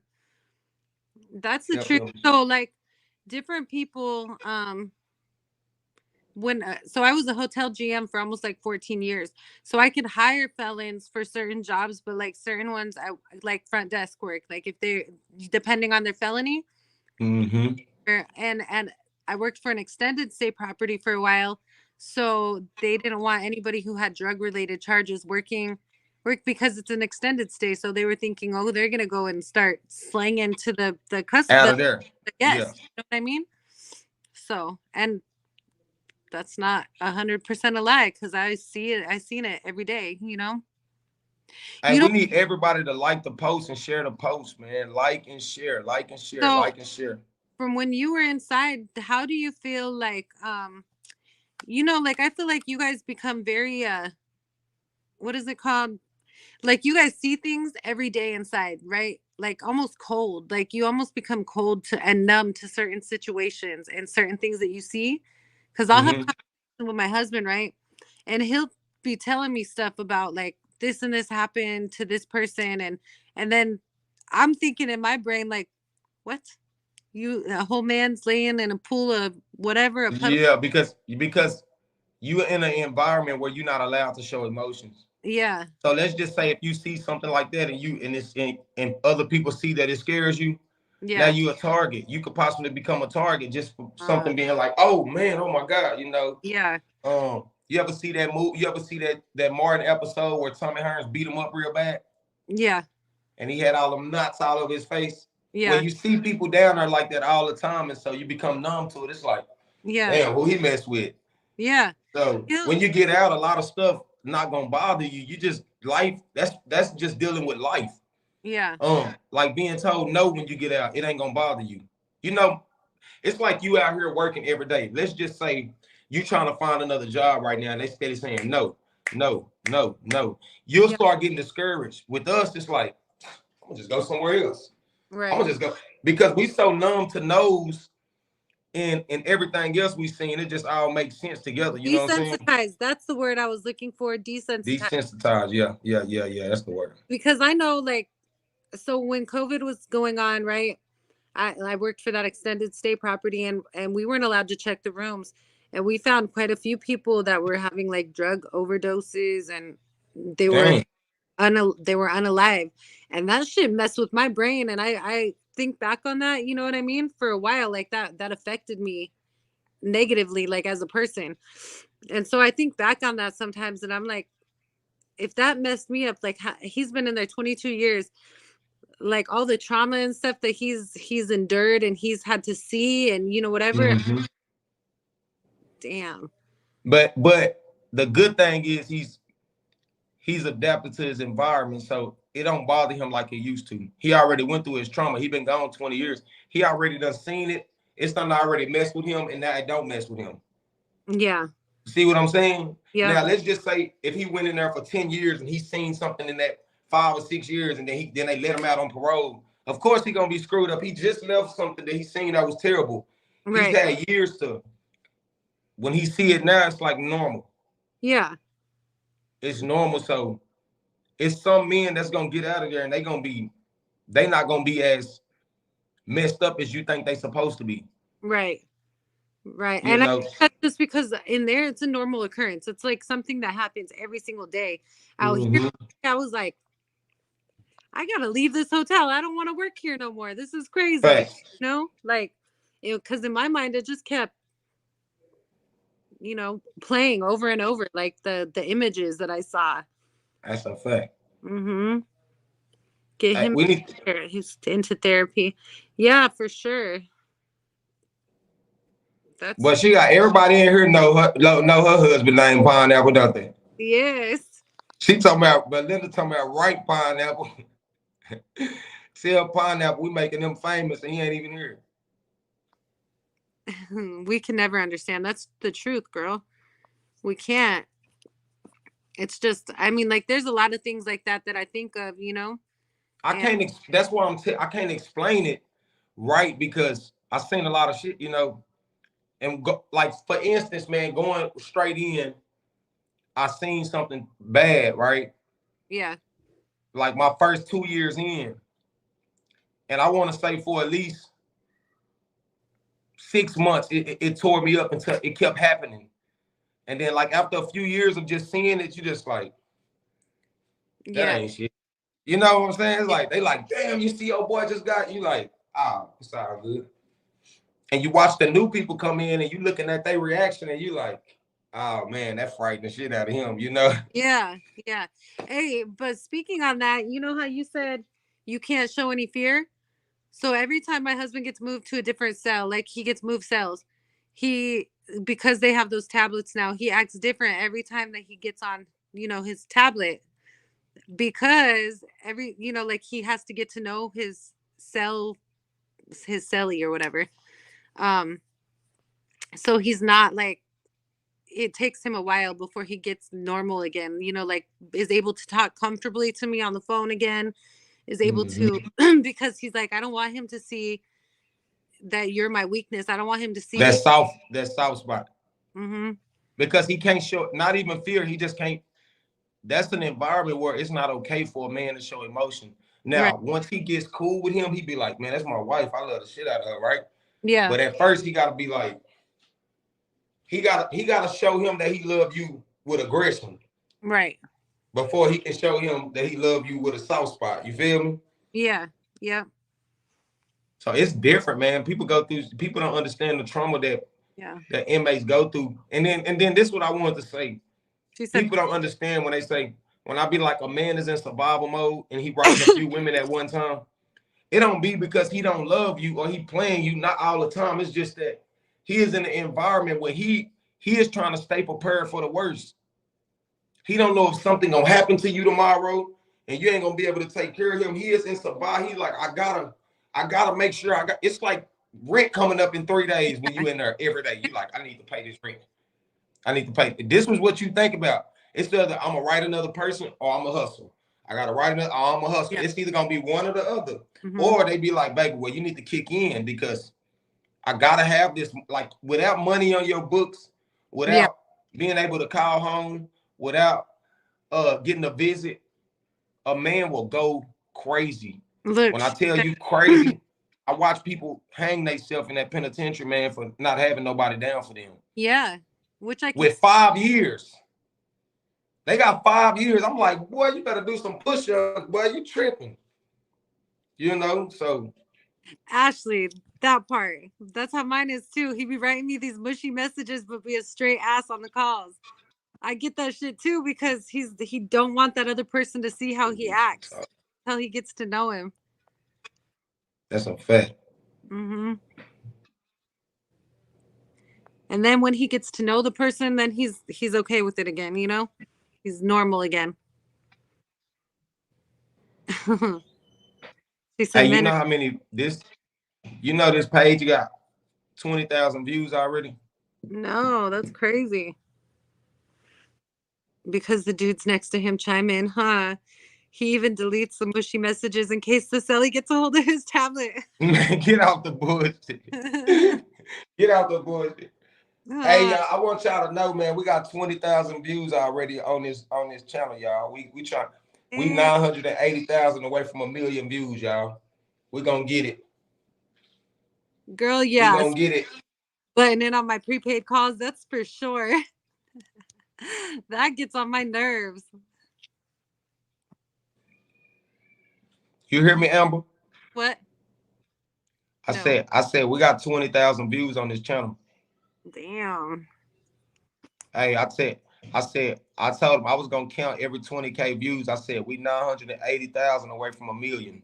that's the truth. So like different people, so I was a hotel GM for almost like 14 years. So I could hire felons for certain jobs, but like certain ones, I like front desk work. Like if they're depending on their felony. And I worked for an extended stay property for a while. So they didn't want anybody who had drug related charges work because it's an extended stay. So they were thinking, oh, they're going to go and start slanging to the customer. Out of there. Yes. Yeah. You know what I mean? So, and that's not 100% a lie because I seen it every day, you know? Hey, we need everybody to like the post and share the post, man. Like and share, like and share, like and share. From when you were inside, how do you feel like, you know, like I feel like you guys become very, what is it called? Like you guys see things every day inside, right? Like almost cold, like you almost become cold and numb to certain situations and certain things that you see. Cause I'll have conversation with my husband, right? And he'll be telling me stuff about like this and this happened to this person. And then I'm thinking in my brain, like, what? A whole man's laying in a pool of whatever. Yeah, because you're in an environment where you're not allowed to show emotions. Yeah. So let's just say if you see something like that and other people see that it scares you, now you're a target. You could possibly become a target just for something being like, oh man, oh my God, you know. Yeah. You ever see that movie? You ever see that Martin episode where Tommy Hearns beat him up real bad? Yeah. And he had all them knots all over his face. Yeah. When you see people down there like that all the time, and so you become numb to it. It's like, damn, who he messed with. Yeah. So when you get out, a lot of stuff not gonna bother you. You just life. That's just dealing with life. Yeah. Like being told no when you get out, it ain't gonna bother you. You know, it's like you out here working every day. Let's just say you trying to find another job right now, and they steady saying no, no, no, no. You'll start getting discouraged. With us, it's like I'm gonna just go somewhere else. Right. I'm gonna just go because we so numb to no's and everything else we seen. It just all makes sense together. You know what I'm saying? Desensitized. That's the word I was looking for. Desensitized. Desensitized. Yeah. That's the word. Because I know, like, so when COVID was going on, right? I worked for that extended stay property, and we weren't allowed to check the rooms, and we found quite a few people that were having like drug overdoses, and they were they were unalive, and that shit messed with my brain. And I think back on that, you know what I mean, for a while, like that affected me negatively, like as a person. And so I think back on that sometimes, and I'm like, if that messed me up, like he's been in there 22 years, like all the trauma and stuff that he's endured and he's had to see, and you know, whatever. Mm-hmm. Damn. But the good thing is he's adapted to his environment, so it don't bother him like it used to. He already went through his trauma. He been gone 20 years. He already done seen it. It's done already messed with him, and now it don't mess with him. Yeah. See what I'm saying? Yeah. Now let's just say if he went in there for 10 years and he's seen something in that 5 or 6 years, and then they let him out on parole. Of course he gonna be screwed up. He just left something that he seen that was terrible. Right. He's had years to. When he see it now, it's like normal. Yeah. It's normal. So it's some men that's gonna get out of there and they not gonna be as messed up as you think they supposed to be. Right. Right. And I think that's just because in there it's a normal occurrence. It's like something that happens every single day. Out here, I was like, I gotta leave this hotel. I don't want to work here no more. This is crazy. Right. You know, like, you know, because in my mind it just kept, you know, playing over and over, like the images that I saw. That's a fact. Mm-hmm. Get him he's into therapy. Yeah, for sure. But she got everybody in here know her husband named Pineapple, don't they? Yes. She talking about, but Linda talking about right pineapple. Sell pineapple, we making them famous, and he ain't even here. We can never understand. That's the truth, girl. We can't. It's just, I mean, like, there's a lot of things like that I think of, you know. That's why I can't explain it right, because I seen a lot of shit, you know. And like, for instance, man, going straight in, I seen something bad, right? Yeah. Like my first 2 years in, and I want to say for at least 6 months, it tore me up until it kept happening. And then, like, after a few years of just seeing it, you just like, that ain't shit. You know what I'm saying? It's like, they like, damn, you see your boy just got, you like, it's all good. And you watch the new people come in and you looking at their reaction and you like, oh man, that frightened the shit out of him, you know? Yeah. Hey, but speaking on that, you know how you said you can't show any fear? So every time my husband gets moved to a different cell, like he gets moved cells, because they have those tablets now, he acts different every time that he gets on, you know, his tablet, because you know, like he has to get to know his cellie or whatever. So he's not like, it takes him a while before he gets normal again, you know, like is able to talk comfortably to me on the phone again, is able to, because he's like, I don't want him to see that you're my weakness. I don't want him to see that soft spot. Mm-hmm. Because he can't show, not even fear, he just can't. That's an environment where it's not okay for a man to show emotion. Now, once he gets cool with him, he be like, man, that's my wife. I love the shit out of her, right? Yeah. But at first, he got to be like, he got to show him that he love you with aggression. Right. Before he can show him that he love you with a soft spot. You feel me? Yeah. So it's different, man. People don't understand the trauma that inmates go through. And then this is what I wanted to say. People don't understand when they say, when I be like, a man is in survival mode and he writes a few women at one time, it don't be because he don't love you or he playing you, not all the time. It's just that he is in an environment where he is trying to stay prepared for the worst. He don't know if something gonna happen to you tomorrow, and you ain't gonna be able to take care of him. He is in Sabah. He's like, I gotta make sure I got. It's like rent coming up in 3 days when you in there every day. You like, I need to pay this rent. I need to pay. This was what you think about. It's either I'm gonna write another person or I'm gonna hustle. I gotta write another. Or I'm gonna hustle. Yeah. It's either gonna be one or the other, or they be like, baby, well, you need to kick in because I gotta have this. Like without money on your books, without being able to call home, without getting a visit, a man will go crazy. Look, when I tell you crazy, I watch people hang themselves in that penitentiary, man, for not having nobody down for them. Yeah, which I can with 5 years. They got 5 years. I'm like, boy, you better do some push-ups, boy. You tripping. You know, so. Ashley, that part. That's how mine is too. He be writing me these mushy messages, but be a straight ass on the calls. I get that shit too because he don't want that other person to see how he acts until he gets to know him. That's a fact. And then when he gets to know the person, then he's okay with it again, you know? He's normal again. Hey, you know how many this page got 20,000 views already? No, that's crazy. Because the dudes next to him chime in, huh? He even deletes the mushy messages in case the celly gets a hold of his tablet. Man, get off the bullshit. Get out the bullshit. Hey, y'all, I want y'all to know, man, we got 20,000 views already on this channel, y'all. We 980,000 away from 1 million views, y'all. We gonna get it. Girl, yeah. We gonna get it. Butting in on my prepaid calls, that's for sure. That gets on my nerves. You hear me, Amber? What? I said we got 20,000 views on this channel. Damn. Hey, I told him I was gonna count every 20K views. I said we 980,000 away from 1 million.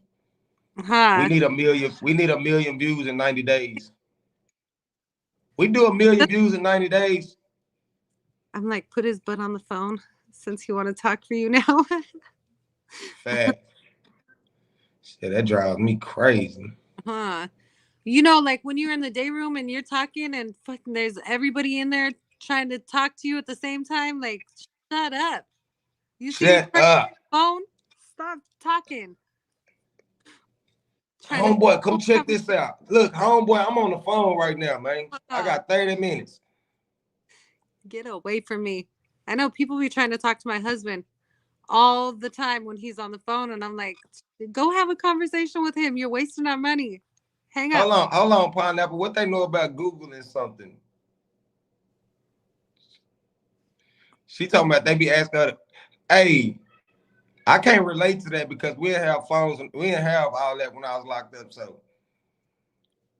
We need 1 million. We need 1 million views in 90 days. We do 1 million views in 90 days. I'm like, put his butt on the phone since you want to talk for you now. Fact. Shit, that drives me crazy. You know, like when you're in the day room and you're talking and fucking there's everybody in there trying to talk to you at the same time, like, shut up. You shut up. Phone? Stop talking. Homeboy, come check this out. Look, homeboy, I'm on the phone right now, man. I got 30 minutes. Get away from me. I know people be trying to talk to my husband all the time when he's on the phone, and I'm like, go have a conversation with him. You're wasting our money. Hang up. Hold on, Pineapple. What they know about Googling something? She talking about they be asking her, hey, I can't relate to that because we didn't have phones and we didn't have all that when I was locked up.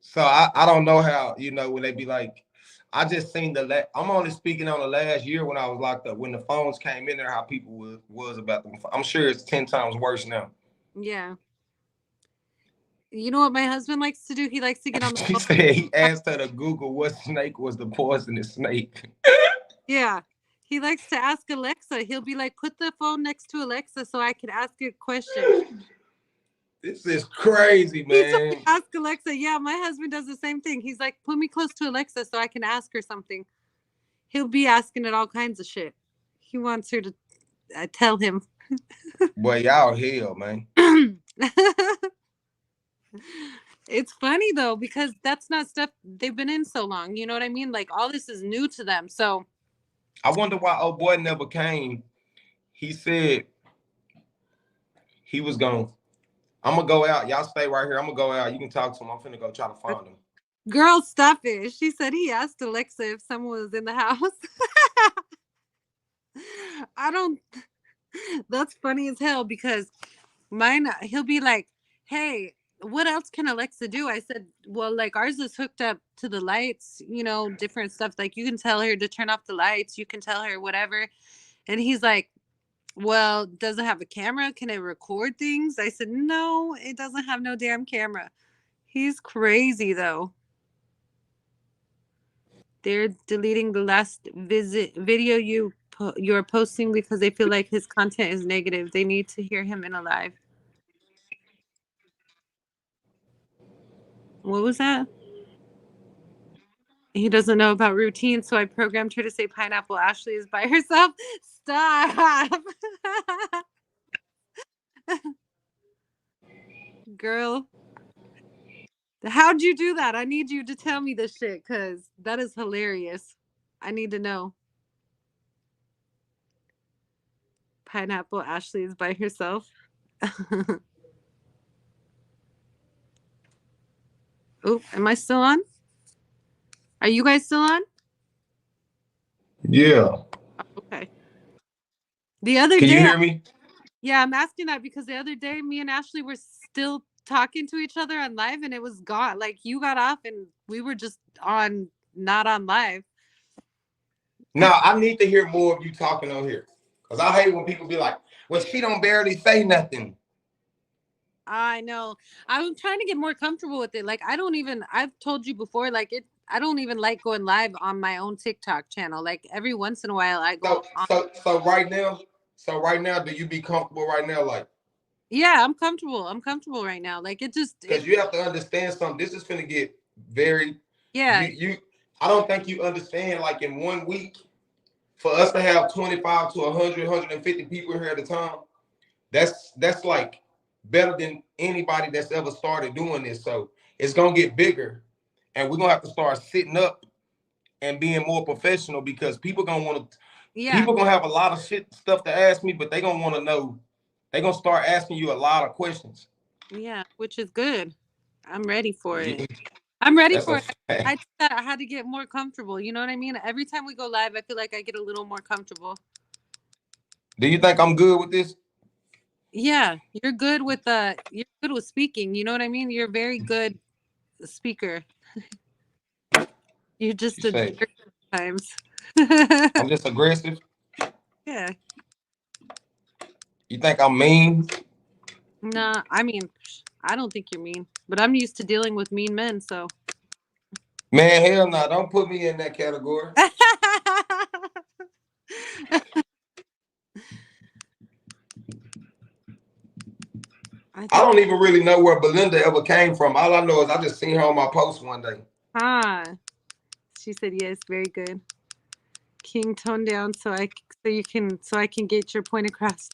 So I don't know how, you know, when they be like, I just seen I'm only speaking on the last year when I was locked up, when the phones came in there, how people was about them. I'm sure it's 10 times worse now. Yeah. You know what my husband likes to do? He likes to get on the phone. She said he asked her to Google what snake was the poisonous snake. Yeah. He likes to ask Alexa. He'll be like, put the phone next to Alexa so I can ask a question. This is crazy, man. Ask Alexa. Yeah, my husband does the same thing. He's like, put me close to Alexa so I can ask her something. He'll be asking it all kinds of shit. He wants her to tell him. Boy, y'all hell, man. It's funny though, because that's not stuff they've been in so long. You know what I mean? Like all this is new to them. So I wonder why old boy never came. He said he was going. I'm gonna go out. Y'all stay right here. I'm gonna go out. You can talk to him. I'm finna go try to find him. Girl, stop it. She said he asked Alexa if someone was in the house. That's funny as hell because he'll be like, hey, what else can Alexa do? I said, well, like ours is hooked up to the lights, you know, different stuff. Like you can tell her to turn off the lights. You can tell her whatever. And he's like, well, does it have a camera? Can it record things? I said, no, it doesn't have no damn camera. He's crazy though. They're deleting the last video you you're posting because they feel like his content is negative. They need to hear him in a live. What was that? He doesn't know about routine, so I programmed her to say Pineapple Ashley is by herself. Stop. Girl, how'd you do that? I need you to tell me this shit because that is hilarious. I need to know. Pineapple Ashley is by herself. Oh, am I still on? Are you guys still on? Yeah. Okay. The other Can you day, hear me? yeah, I'm asking that because the other day, me and Ashley were still talking to each other on live, and it was gone. Like you got off, and we were just on, not on live. Now I need to hear more of you talking on here, cause I hate when people be like, "Well, she don't barely say nothing." I know. I'm trying to get more comfortable with it. Like I've told you before, like I don't even like going live on my own TikTok channel. Like every once in a while I go on. So right now, do you be comfortable right now? Like, Yeah, I'm comfortable. I'm comfortable right now. Like because you have to understand something. This is gonna get very, yeah. I don't think you understand, like in 1 week, for us to have 25 to 100, 150 people here at a time, that's like better than anybody that's ever started doing this. So it's gonna get bigger, and we're gonna have to start sitting up and being more professional, because people Yeah. gonna have a lot of stuff to ask me, but they gonna want to know. They gonna start asking you a lot of questions. Yeah, which is good. I'm ready for it. Yeah, I'm ready that's for a it. I fact. just said I had to get more comfortable. You know what I mean? Every time we go live, I feel like I get a little more comfortable. Do you think I'm good with this? Yeah, you're good with speaking. You know what I mean? You're a very good speaker. You're You just a say jerk sometimes. I'm just aggressive? Yeah. You think I'm mean? Nah, I mean, I don't think you're mean, but I'm used to dealing with mean men, so. Man, hell no! Don't put me in that category. I I think, don't even really know where Belinda ever came from. All I know is I just seen her on my post one day. huh? She said yes, very good. King, tone down so I can get your point across.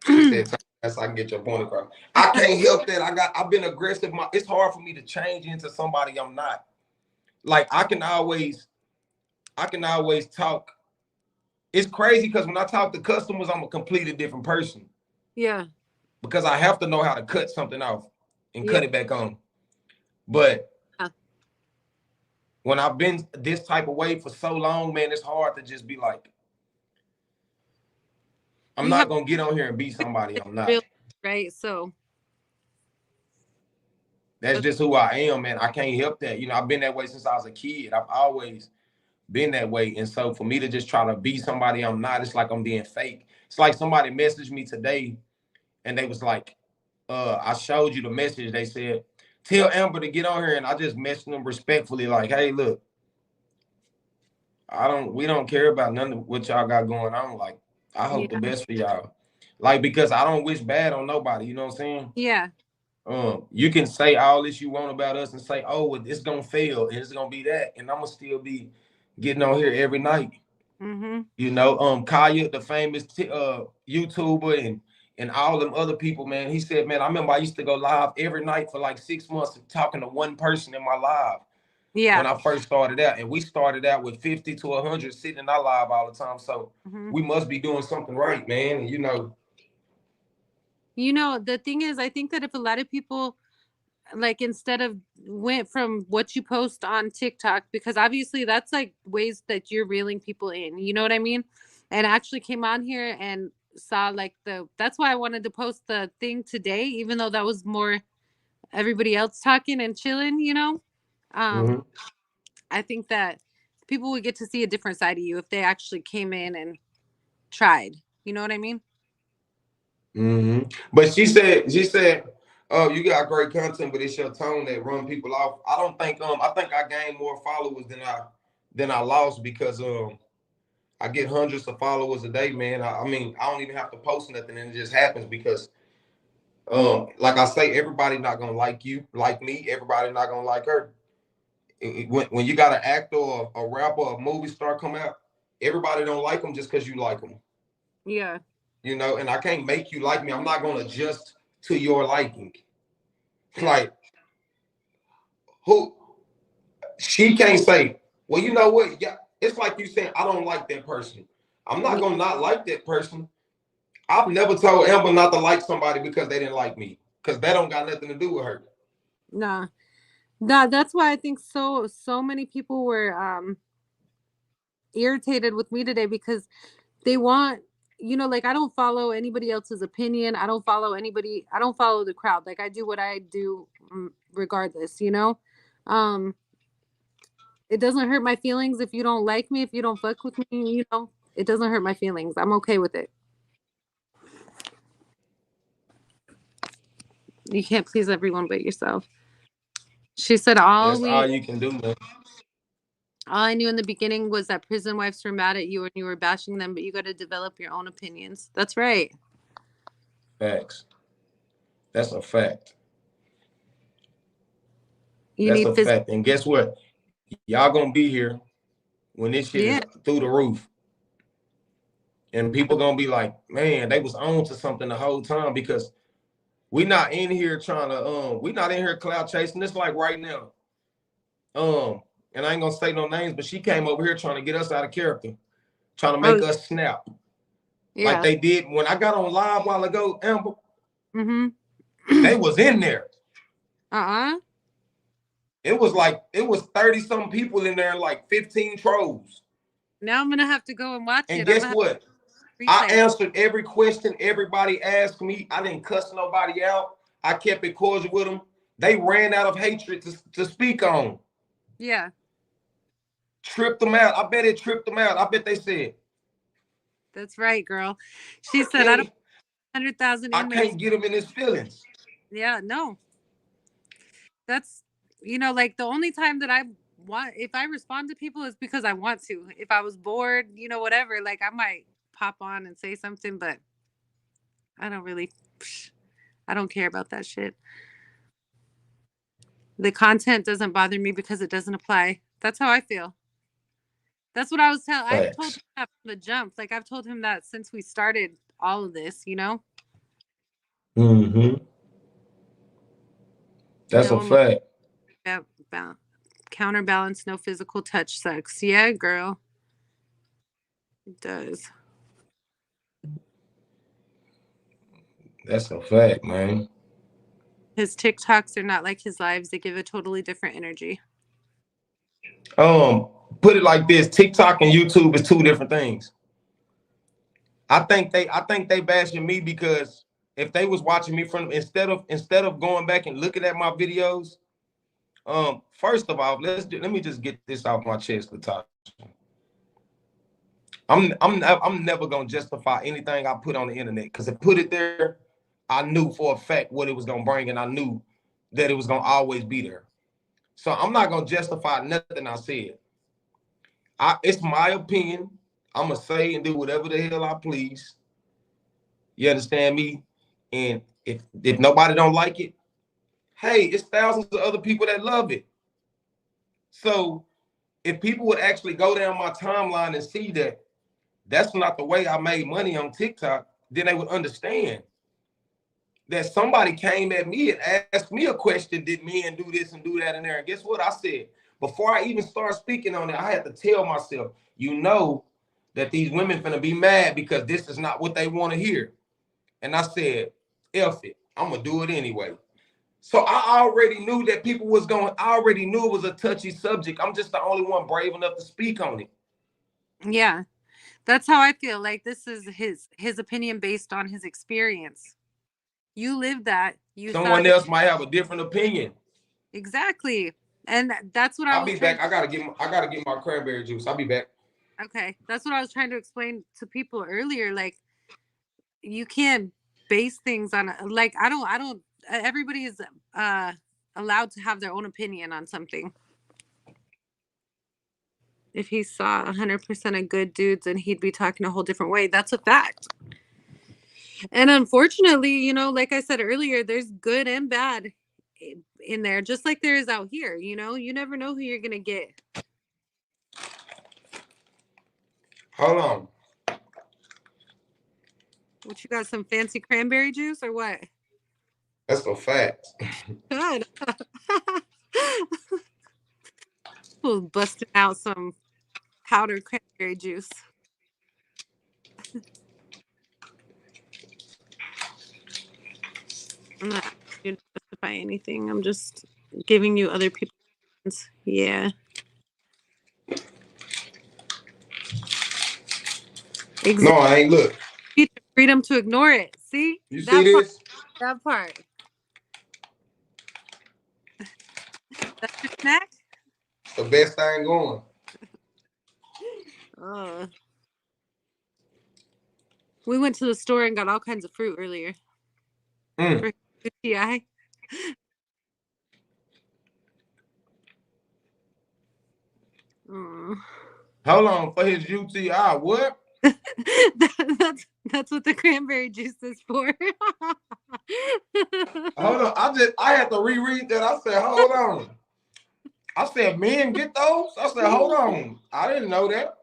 She said, "That's I can get your point across." I can't help that. I've been aggressive. It's hard for me to change into somebody I'm not. Like I can always talk. It's crazy because when I talk to customers, I'm a completely different person. Yeah. Because I have to know how to cut something off and Yeah. cut it back on. But when I've been this type of way for so long, man, it's hard to just be like, I'm You have not gonna get on here and be somebody I'm not. real, right? So That's just who I am, man. I can't help that. You know, I've been that way since I was a kid. I've always been that way. And so for me to just try to be somebody I'm not, it's like I'm being fake. It's like somebody messaged me today and they was like, I showed you the message. They said, tell Amber to get on here. And I just messaged them respectfully, like, hey, look, we don't care about none of what y'all got going on. Like, I hope the yeah. best for y'all. Like, because I don't wish bad on nobody, you know what I'm saying? Yeah. You can say all this you want about us and say, oh, well, it's gonna fail and it's gonna be that, and I'm gonna still be getting on here every night. Mm-hmm. You know, Kaya, the famous YouTuber, and all them other people, man. He said, man, I remember I used to go live every night for like 6 months talking to one person in my live Yeah. when I first started out. And we started out with 50 to 100 sitting in our live all the time. So Mm-hmm. we must be doing something right, man. And, You know, the thing is, I think that if a lot of people like instead of went from what you post on TikTok, because obviously that's like ways that you're reeling people in, you know what I mean? And actually came on here and saw like that's why I wanted to post the thing today, even though that was more everybody else talking and chilling, you know? mm-hmm. I think that people would get to see a different side of you if they actually came in and tried. You know what I mean? Mm-hmm. But she said, oh, you got great content, but it's your tone that run people off. I don't think I think I gained more followers than I lost because I get hundreds of followers a day, man. I mean, I don't even have to post nothing, and it just happens because, like I say, everybody not gonna like you, like me. Everybody not gonna like her. When you got an actor or a rapper or a movie star come out, everybody don't like them just because you like them. Yeah. You know, and I can't make you like me. I'm not gonna adjust to your liking. Yeah. Like who she can't say, well, you know what? Yeah, it's like you saying, I don't like that person. I'm not gonna not like that person. I've never told Amber not to like somebody because they didn't like me. Because that don't got nothing to do with her. Nah. That's why I think so many people were irritated with me today, because they want, like, I don't follow anybody else's opinion. I don't follow the crowd. Like, I do what I do, regardless, um it doesn't hurt my feelings if you don't like me, if you don't fuck with me, it doesn't hurt my feelings. I'm okay with it. You can't please everyone but yourself. She said That's all you can do, man. all I knew in the beginning was that prison wives were mad at you and you were bashing them, but you got to develop your own opinions. That's right. Facts. That's a fact. You That's need a fact. And guess what? Y'all gonna be here when this shit is through the roof. And people gonna be like, man, they was on to something the whole time, because we not in here trying to we not in here cloud chasing. This like right now. And I ain't gonna say no names, but she came over here trying to get us out of character, trying to make us snap. Yeah. Like they did when I got on live a while ago, Amber. Mm-hmm. They was in there. It was 30-some people in there and like 15 trolls. Now I'm gonna have to go and watch it. And guess what? I answered every question everybody asked me. I didn't cuss nobody out. I kept it cordial with them. They ran out of hatred to speak on. Yeah. Tripped them out. I bet it tripped them out. I bet they said. That's right, girl. She said, I don't 100,000 inmates. I can't get him in his feelings. Yeah, no. That's, like, the only time that I want, if I respond to people, is because I want to. If I was bored, whatever, like, I might pop on and say something, but I don't care about that shit. The content doesn't bother me because it doesn't apply. That's how I feel. That's what I was telling. I've told him that from the jump. Like, I've told him that since we started all of this, Mm-hmm. That's a fact. Counterbalance, no physical touch sucks. Yeah, girl. It does. That's a fact, man. His TikToks are not like his lives. They give a totally different energy. Put it like this: TikTok and YouTube is two different things. I think they bashing me because if they was watching me from instead of going back and looking at my videos, first of all, let me just get this off my chest, Latasha. I'm never gonna justify anything I put on the internet, because if I put it there, I knew for a fact what it was gonna bring, and I knew that it was gonna always be there. So I'm not gonna justify nothing I said. It's my opinion. I'm gonna say and do whatever the hell I please. You understand me? And if nobody don't like it, hey, it's thousands of other people that love it. So if people would actually go down my timeline and see that that's not the way I made money on TikTok, then they would understand that somebody came at me and asked me a question, did men do this and do that in there? And guess what I said? Before I even start speaking on it, I had to tell myself, that these women finna be mad because this is not what they want to hear. And I said, F it, I'm gonna do it anyway. So I already knew that I already knew it was a touchy subject. I'm just the only one brave enough to speak on it. Yeah. That's how I feel. Like, this is his opinion based on his experience. You lived that. Someone else might have a different opinion. Exactly. And that's what I'll be back. I gotta get my cranberry juice. I'll be back. Okay. That's what I was trying to explain to people earlier. Like, you can't base things on, like, I don't everybody is allowed to have their own opinion on something. If he saw 100% of good dudes, and he'd be talking a whole different way. That's a fact. And unfortunately, you know, like I said earlier, there's good and bad in there, just like there is out here. You know, you never know who you're gonna get. Hold on. What, you got some fancy cranberry juice or what? That's a fact. Good. Who's busting out some powdered cranberry juice? I'm not asking you to justify anything. I'm just giving you other people's opinions. Yeah. Exactly. No, I ain't. Look. You the freedom to ignore it. See? You see That part. this? That part. That's your snack? The best thing going. We went to the store and got all kinds of fruit earlier. For UTI. Hold on, for his UTI, what? That's what the cranberry juice is for. Hold on, I had to reread that. I said, hold on. I said, men get those? I said, hold on. I didn't know that.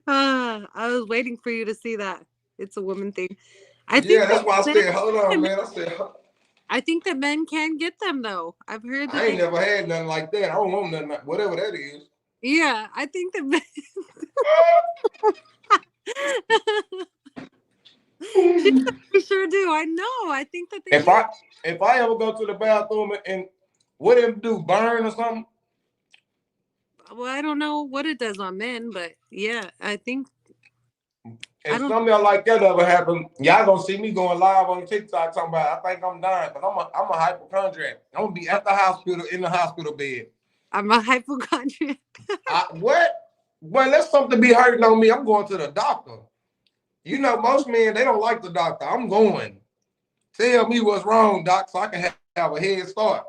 I was waiting for you to see that. It's a woman thing. I think that's why I said, hold on, man. I think that men can get them, though. I've heard that. I ain't never had nothing like that. I don't want nothing, whatever that is. Yeah, I think that men. We sure do. I know. I think that they if I ever go to the bathroom and what it do, burn or something? Well, I don't know what it does on men, but yeah, I think. If something like that ever happen, y'all gonna see me going live on TikTok talking about I think I'm dying, but I'm a hypochondriac. I'm gonna be at the hospital in the hospital bed. I'm a hypochondriac. What? Well, that's something to be hurting on me. I'm going to the doctor. You know, most men, they don't like the doctor. I'm going. Tell me what's wrong, doc, so I can have a head start.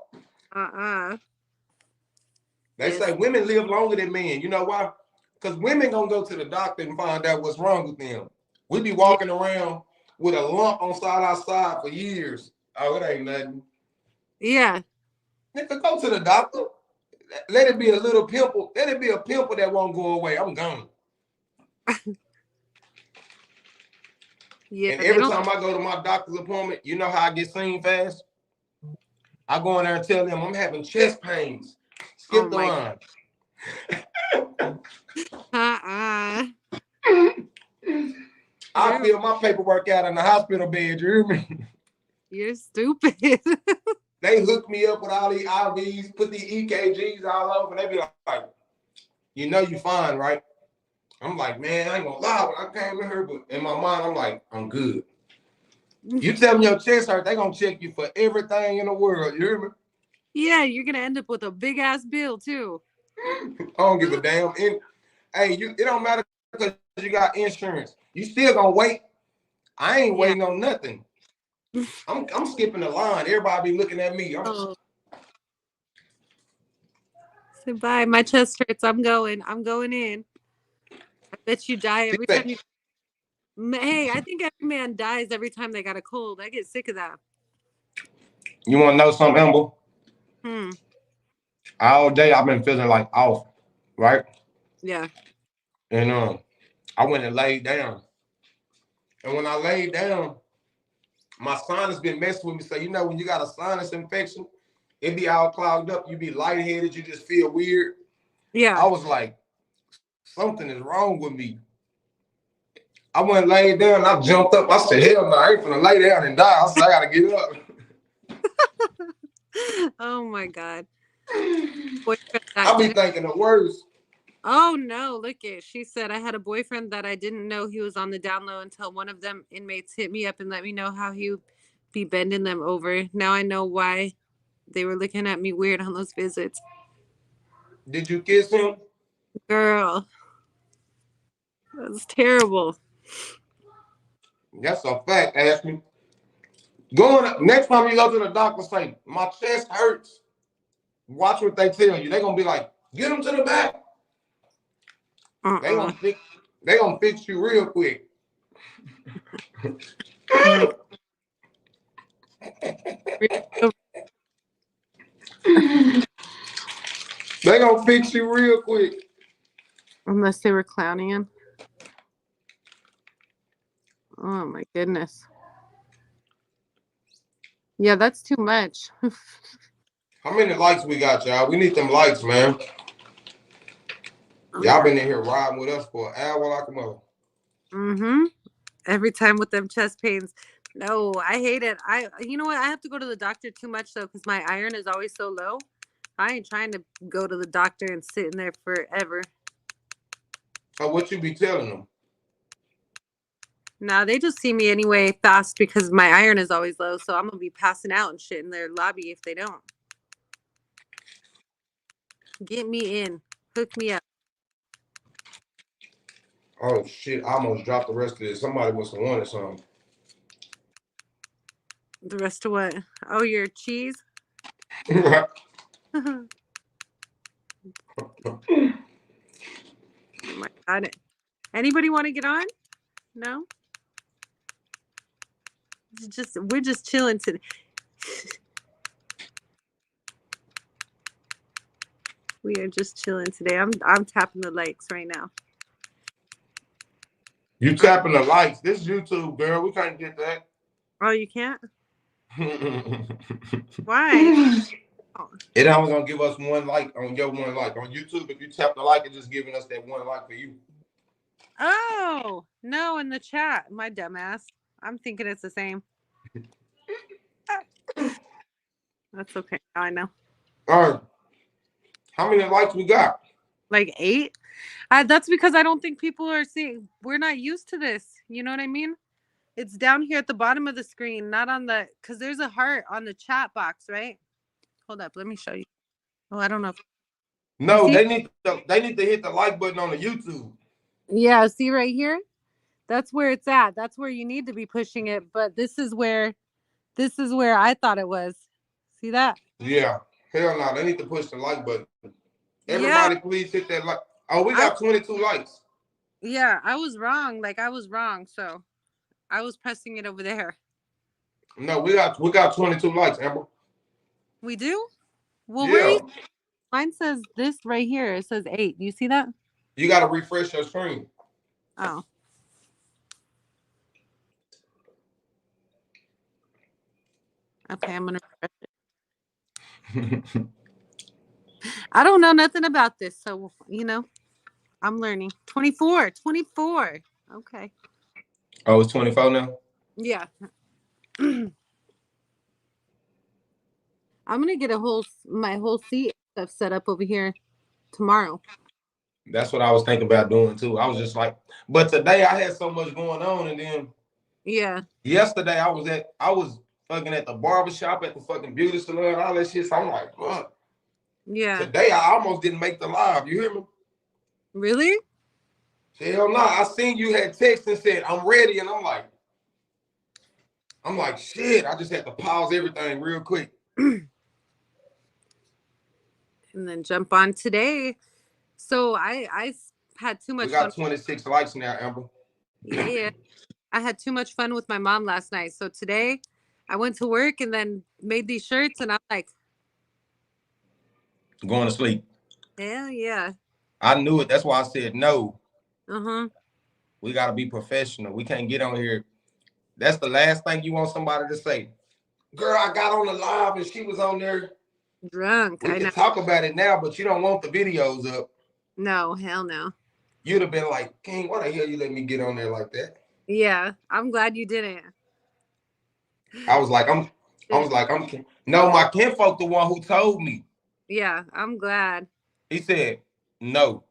They say women live longer than men. You know why? Because women gonna go to the doctor and find out what's wrong with them. We be walking around with a lump on our side for years. Oh, it ain't nothing. Yeah. Nigga, go to the doctor. Let it be a little pimple. Let it be a pimple that won't go away. I'm gone. Yeah. And every time I go to my doctor's appointment, you know how I get seen fast? I go in there and tell them I'm having chest pains. Skip the line. I fill my paperwork out in the hospital bed. You hear me? You're stupid. They hook me up with all these IVs, put the EKGs all over, and they be like, you know you fine, right? I'm like, man, I ain't gonna lie, when I came in here, but in my mind, I'm like, I'm good. You tell me your chest hurt, they gonna check you for everything in the world. You hear me? Yeah, you're gonna end up with a big ass bill too. I don't give a damn. Hey, it don't matter because you got insurance. You still gonna wait. I ain't waiting on nothing. I'm skipping the line. Everybody be looking at me. Say bye. My chest hurts. I'm going in. I bet you die every time you. Hey, I think every man dies every time they got a cold. I get sick of that. You want to know something, Amber? All day I've been feeling like off, right? Yeah. And I went and laid down. And when I laid down, my sinus been messing with me. So, you know, when you got a sinus infection, it be all clogged up. You be lightheaded. You just feel weird. Yeah. I was like, something is wrong with me. I went and laid down. And I jumped up. I said, hell no, I ain't finna lay down and die. I said, I got to get up. Oh, my God. I be thinking the worst. Oh, no. Look it. She said, I had a boyfriend that I didn't know he was on the down low until one of them inmates hit me up and let me know how he would be bending them over. Now I know why they were looking at me weird on those visits. Did you kiss him? Girl. That's terrible. That's a fact, Ashley. Next time you go to the doctor, say, my chest hurts. Watch what they tell you. They're going to be like, Get them to the back. Uh-uh. They gonna fix you real quick. Like, They gonna fix you real quick. unless they were clowning him. Oh my goodness. Yeah, that's too much. How many likes we got, y'all? We need them likes, man. Y'all been in here riding with us for an hour like a mother. Mm-hmm. Every time with them chest pains. No, I hate it. You know what? I have to go to the doctor too much though, because my iron is always so low. I ain't trying to go to the doctor and sit in there forever. So what you be telling them? Nah, they just see me anyway fast because my iron is always low. So I'm gonna be passing out and shit in their lobby if they don't. Get me in. Hook me up. Oh shit, I almost dropped the rest of this. Somebody must have wanted something. The rest of what? Oh, your cheese? Oh my God. Anybody want to get on? No? We're just chilling today. We are just chilling today. I'm tapping the likes right now. You tapping the likes. This YouTube, girl. We can't get that. Oh, you can't? Why? Oh. It only gonna give us one like on your one like. On YouTube, if you tap the like, it's just giving us that one like for you. Oh, no, in the chat. My dumbass. I'm thinking it's the same. That's okay. I know. All right. How many likes we got? Like 8? That's because I don't think people are seeing. We're not used to this. You know what I mean? It's down here at the bottom of the screen, not on the, because there's a heart on the chat box, right? Hold up. Let me show you. Oh, I don't know. No, they need to hit the like button on the YouTube. Yeah, see right here? That's where it's at. That's where you need to be pushing it. But this is where I thought it was. See that? Yeah. Hell no, they need to push the like button. Yeah. Everybody, please hit that like. Oh, we I got 22 likes. was wrong. Like I was wrong. So I was pressing it over there. No, we got 22 likes, Amber. We do? Well, where Yeah. is mine says this right here. It says 8. Do you see that? You gotta refresh your screen. Oh. Okay, I'm gonna refresh it. I don't know nothing about this, so I'm learning. 24. Okay. Oh, it's 24 now? Yeah. I'm gonna get my whole seat stuff set up over here tomorrow. That's what I was thinking about doing too. I was just like, but today I had so much going on, and then yesterday I was fucking at the barbershop, at the fucking beauty salon, all that shit. So I'm like, fuck. Yeah. Today I almost didn't make the live. You hear me? Really? Hell no. I seen you had text and said, I'm ready, and I'm like, shit. I just had to pause everything real quick. And then jump on today. So I had too much We got fun. 26 likes now, Amber. Yeah. I had too much fun with my mom last night. So today I went to work and then made these shirts and I'm like, Going to sleep. hell yeah. I knew it. That's why I said no. Uh-huh. We got to be professional. We can't get on here. That's the last thing you want somebody to say. Girl, I got on the live and she was on there. Drunk. We can talk about it now, but you don't want the videos up. No, hell no. You'd have been like, King, why the hell you let me get on there like that? Yeah, I'm glad you didn't. I was like, no, my kinfolk the one who told me. Yeah, I'm glad. He said, no.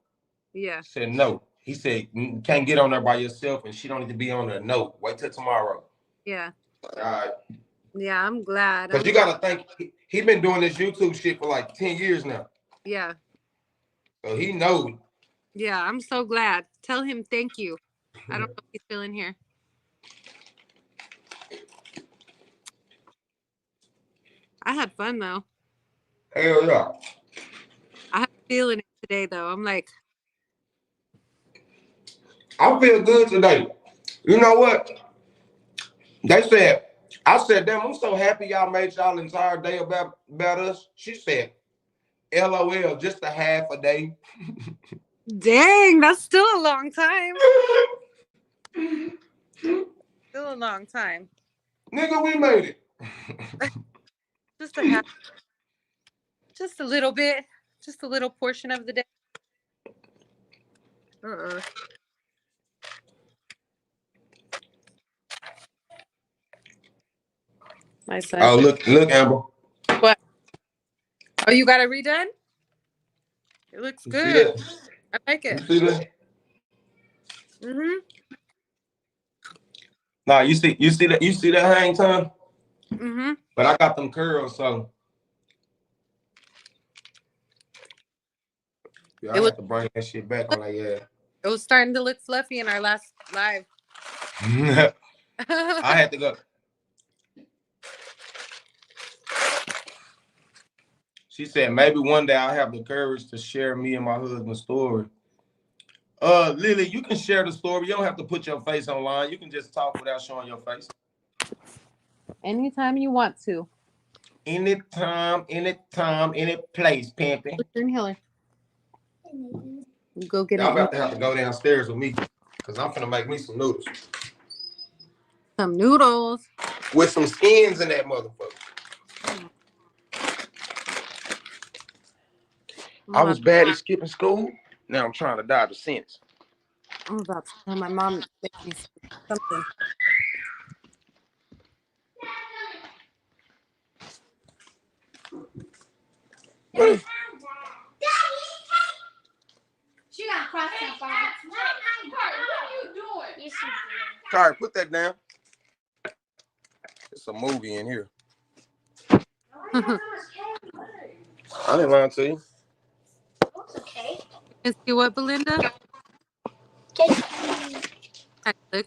Yeah. I said, no. He said, you can't get on there by yourself and she don't need to be on there. No, wait till tomorrow. Yeah. All right. Yeah, I'm glad. Because you got to think, he been doing this YouTube shit for like 10 years now. Yeah. So he knows. Yeah, I'm so glad. Tell him thank you. I don't know if he's still in here. I had fun though. Hell yeah. I had a feeling today, though. I'm like, I feel good today. You know what? I said, damn, I'm so happy y'all made y'all entire day about us. She said, LOL, just a half a day. dang, that's still a long time. Still a long time. Nigga, we made it. Just a half, just a little bit, just a little portion of the day. My son. Oh, look, Amber. What? Oh, you got it redone? It looks good. I like it. You see that? Mm-hmm. Nah, you see that hang time? Mm-hmm. But I got them curls, so yeah, I have to bring that shit back on like It was starting to look fluffy in our last live. I had to go. She said maybe one day I'll have the courage to share me and my husband's story. Lily, you can share the story. You don't have to put your face online. You can just talk without showing your face. Anytime you want to. Anytime, any place, pimping. What's your inhaler? Go get it. I'm about to have to go downstairs with me because I'm finna make me some noodles. Some noodles. With some skins in that motherfucker. I was bad at skipping school. Now I'm trying to dodge the sentence. I'm about to tell my mom to make me something. She got crossed up. What are you doing? Sorry, put that down. It's a movie in here. I didn't lie to you. What's a cake? And see what, Belinda? Cake.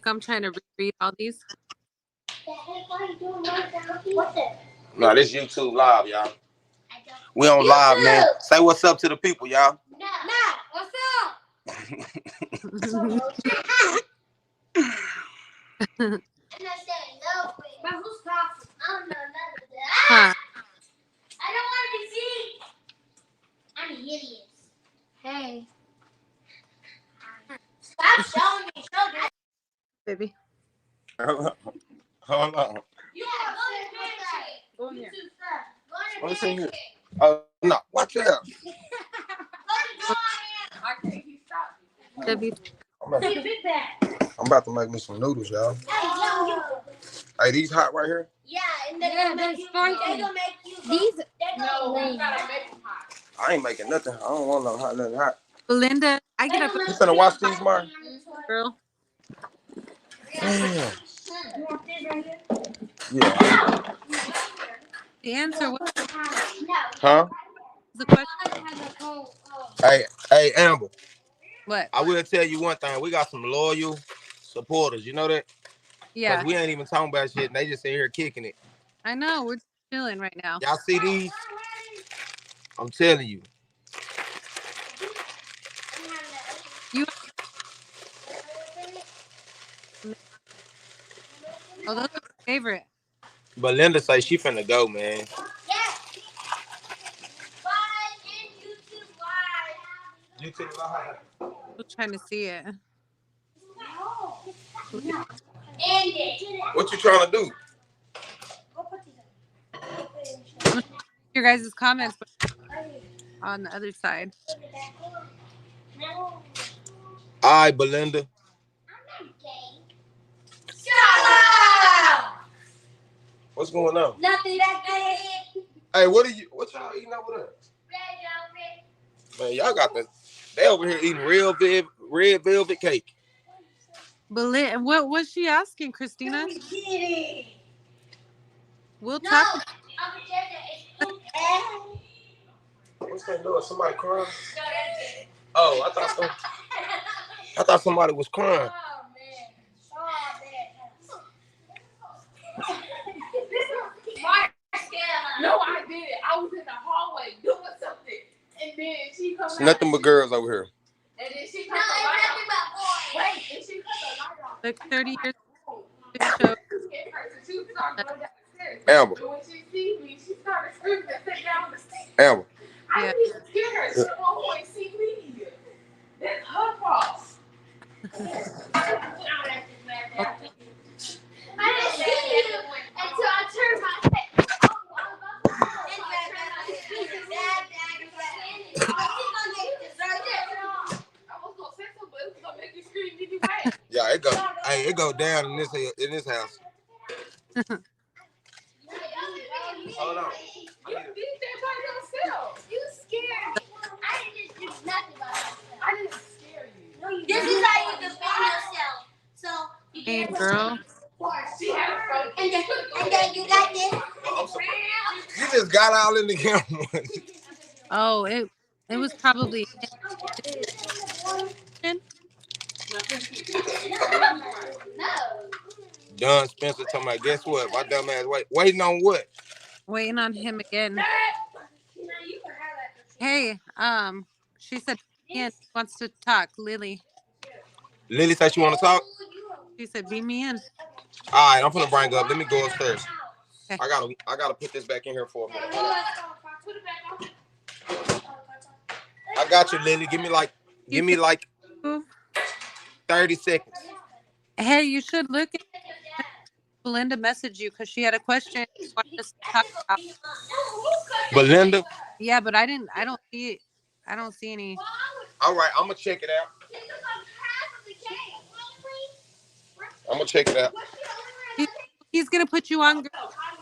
I'm trying to reread all these. What's it? No, this YouTube live, y'all. We on live, man. Say what's up to the people, y'all. No. What's up? And I said no. But who's talking? I don't know none of that. I don't want to be seen. I'm an idiot. Hey. Stop showing me children. Baby. Hold on. Yeah, go in here. What's in here? Oh, no. Watch out. I can't keep stopping. W. I'm about to make me some noodles, y'all. Hey, these hot right here? Yeah, and they're gonna make you. They're gonna make you. These. No, you gotta make them hot. I ain't making nothing. I don't want no hot, nothing hot. Belinda, I get up. You finna watch these, Mark? Girl. Damn. You want this right here? Yeah. The answer was Huh? the question. Hey, Amber. What? I will tell you one thing. We got some loyal supporters. You know that? Yeah. Because we ain't even talking about shit. And they just in here kicking it. I know. We're chilling right now. Y'all see these? I'm telling you. You. Oh, those are my favorite. But Linda say she finna go, man. Yes. YouTube live. Still trying to see it. What you trying to do? Your guys' comments on the other side. All right, Belinda. What's going on? Nothing that good. Hey, what y'all eating over there? Man, y'all got they over here eating red velvet cake. What was she asking, Christina? We'll No, talk. What's that noise? Somebody crying? Oh, I thought somebody was crying. No, I did it. I was in the hallway doing something. And then she comes. It's nothing but girls over here. And then she comes. No, it's nothing but boys. Wait, and she cuts the light off. Look, 30 years old show. Amber. When she sees me, she started screaming and sit down the stairs. Amber. I need to scare her. She won't see me. That's her fault. I didn't see you until I turned my face. Yeah, it go. Hey, it go down in this house. Hold on. You did that by yourself. You scared me. I didn't do nothing by myself. I didn't scare you. No, you this is how you defend yourself. So you Hey, get girl. And then you got this. You just got all in the camera. Oh, it was probably him. Don Spencer talking about, guess what? My dumb ass waiting on what? Waiting on him again. Hey, she said he wants to talk. Lily said she want to talk? She said, beam me in. All right, I'm gonna bring up. Let me go upstairs. Okay. I gotta put this back in here for a minute. I got you, Lily. Give me like 30 seconds. Hey, you should look at Belinda messaged you because she had a question she wanted us to talk about. Belinda? Yeah, but I don't see it. I don't see any. All right, I'm gonna check it out. He's gonna put you on.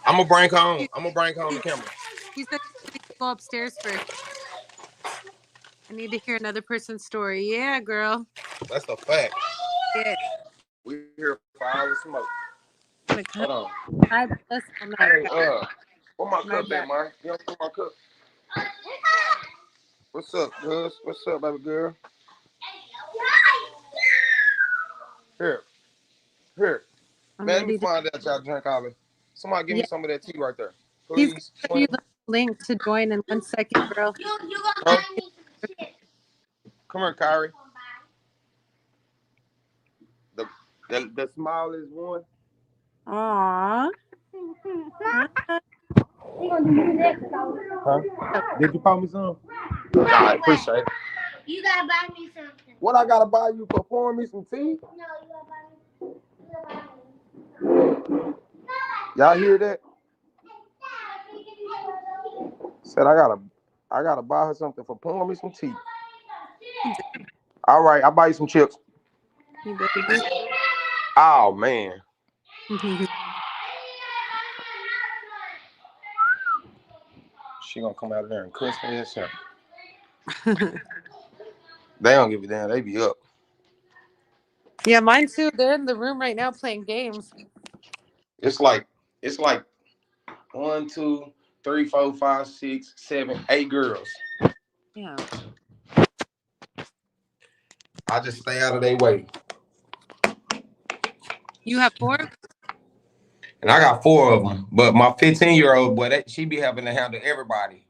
I'm gonna bring her on. The camera. He said he's gonna go upstairs first. I need to hear another person's story. Yeah, girl. That's a fact. Yeah. We here for hours smoke. Hold on. I bless my Hey, where my cup at, man? You don't see my cup? What's up, Gus? What's up, baby girl? Here. Man, let me find out y'all drink all this. Somebody give me some of that tea right there. Please. He's gonna give you the link to join in 1 second, girl. Come here, Kyrie. The smallest one. Aww. Huh? Did you buy me some? I appreciate it. You gotta buy me something. What I gotta buy you for? Pouring me some tea? No, you gotta buy me. Y'all hear that? Said I gotta buy her something for pouring me some tea. All right, I'll buy you some chips. You better do. Oh man. She gonna come out of there and cuss me and shit. They don't give a damn. They be up. Yeah, mine too. They're in the room right now playing games. It's like 1, 2, 3, 4, 5, 6, 7, 8 girls. Yeah. I just stay out of their way. You have 4? And I got 4 of them. But my 15-year-old boy, she be having to handle everybody.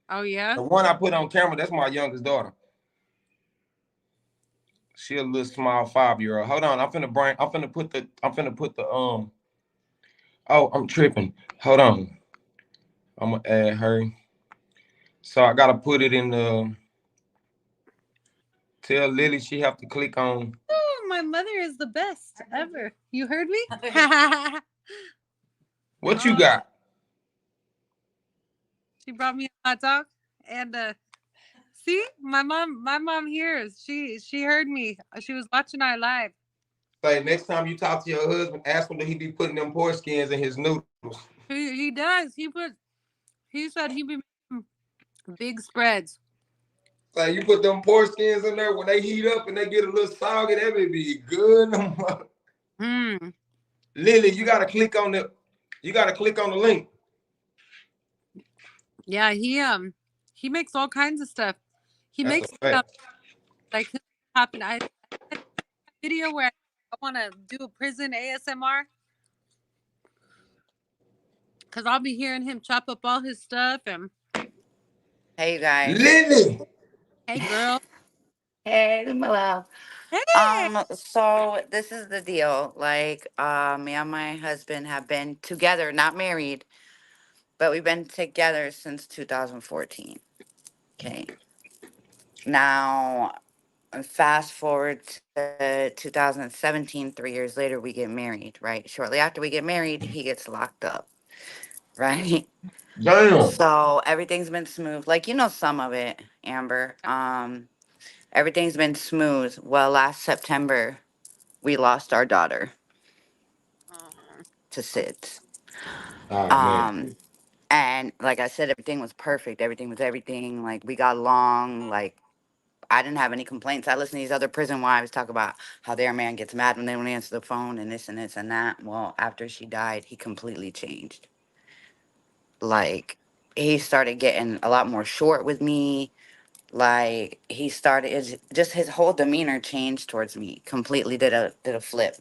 Oh yeah. The one I put on camera, that's my youngest daughter. She a little small 5-year-old. Hold on, I'm finna put the oh, I'm tripping. Hold on. I'm gonna add her. So I gotta put it in the tell Lily she have to click on. Oh, my mother is the best ever. You heard me? What you got? She brought me a hot dog and see, my mom hears. She heard me. She was watching our live. Say next time you talk to your husband, ask him that he be putting them pork skins in his noodles. He does. He said he be making big spreads. Say you put them pork skins in there when they heat up and they get a little soggy, that would be good. Lily, you gotta click on the link. Yeah, he makes all kinds of stuff. He makes like popping. I had a video where I want to do a prison ASMR because I'll be hearing him chop up all his stuff and Hey, you guys. Lily. Hey, girl. Hey, my love. Hey. So this is the deal. Like, me and my husband have been together, not married, but we've been together since 2014. Okay. Now, fast forward to 2017, 3 years later, we get married, right? Shortly after we get married, he gets locked up, right? Damn. So everything's been smooth. Like, some of it, Amber. Everything's been smooth. Well, last September, we lost our daughter Oh. to SIDS. Oh man. Um, and like I said, everything was perfect. Everything was everything. Like, we got along. Like, I didn't have any complaints. I listen to these other prison wives talk about how their man gets mad when they don't answer the phone and this and that. Well, after she died, he completely changed. Like, he started getting a lot more short with me. Like, he started just his whole demeanor changed towards me. Completely did a flip.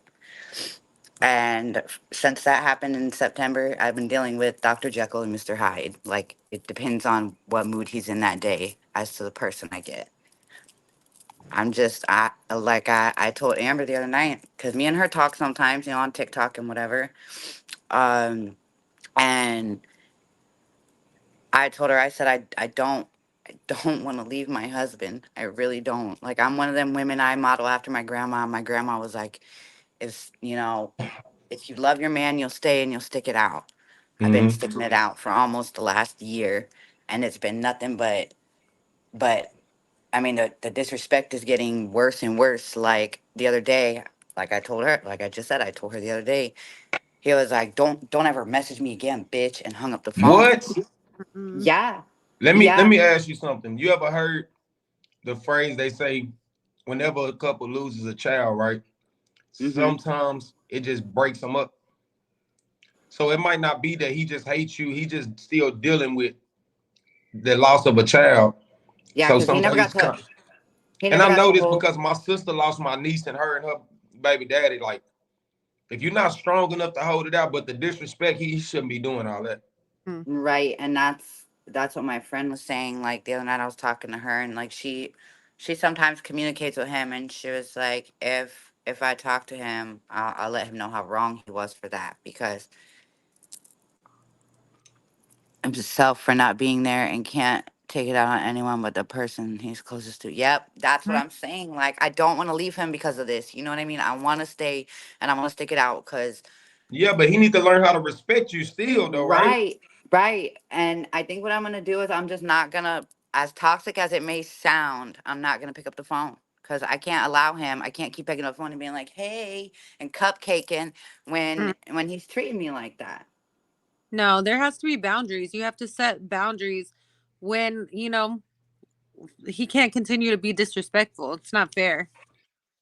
And since that happened in September, I've been dealing with Dr. Jekyll and Mr. Hyde. Like, it depends on what mood he's in that day as to the person I get. I told Amber the other night, because me and her talk sometimes, on TikTok and whatever. Um, and I told her, I said, I don't want to leave my husband. I really don't. Like, I'm one of them women. I model after my grandma. My grandma was like, if you love your man, you'll stay and you'll stick it out. I've been Mm-hmm. sticking it out for almost the last year, and it's been nothing but I mean, the disrespect is getting worse and worse. Like, the other day, like I told her, like I just said, I told her the other day, he was like, don't ever message me again, bitch, and hung up the phone. What? Mm-mm. Yeah. Let Yeah. me ask you something. You ever heard the phrase they say whenever a couple loses a child, right? Mm-hmm. Sometimes it just breaks them up. So it might not be that he just hates you. He just still dealing with the loss of a child. Yeah, So because he sometimes never got he's to come. he And never I got know to this hold. because my sister lost my niece and her baby daddy. Like, if you're not strong enough to hold it out, but the disrespect, he shouldn't be doing all that. Mm. Right, and that's what my friend was saying. Like, the other night, I was talking to her, and like she sometimes communicates with him, and she was like, if I talk to him, I'll let him know how wrong he was for that, because himself for not being there and can't take it out on anyone but the person he's closest to. Yep, that's what Right. I'm saying. Like, I don't want to leave him because of this. You know what I mean? I want to stay and I want to stick it out because Yeah, but he need to learn how to respect you still, though, right? right, right. And I think what I'm gonna do is I'm just not gonna, as toxic as it may sound, I'm not gonna pick up the phone. Cause I can't allow him. I can't keep picking up the phone and being like, "Hey," and cupcaking Mm. when he's treating me like that. No, there has to be boundaries. You have to set boundaries when, he can't continue to be disrespectful. It's not fair.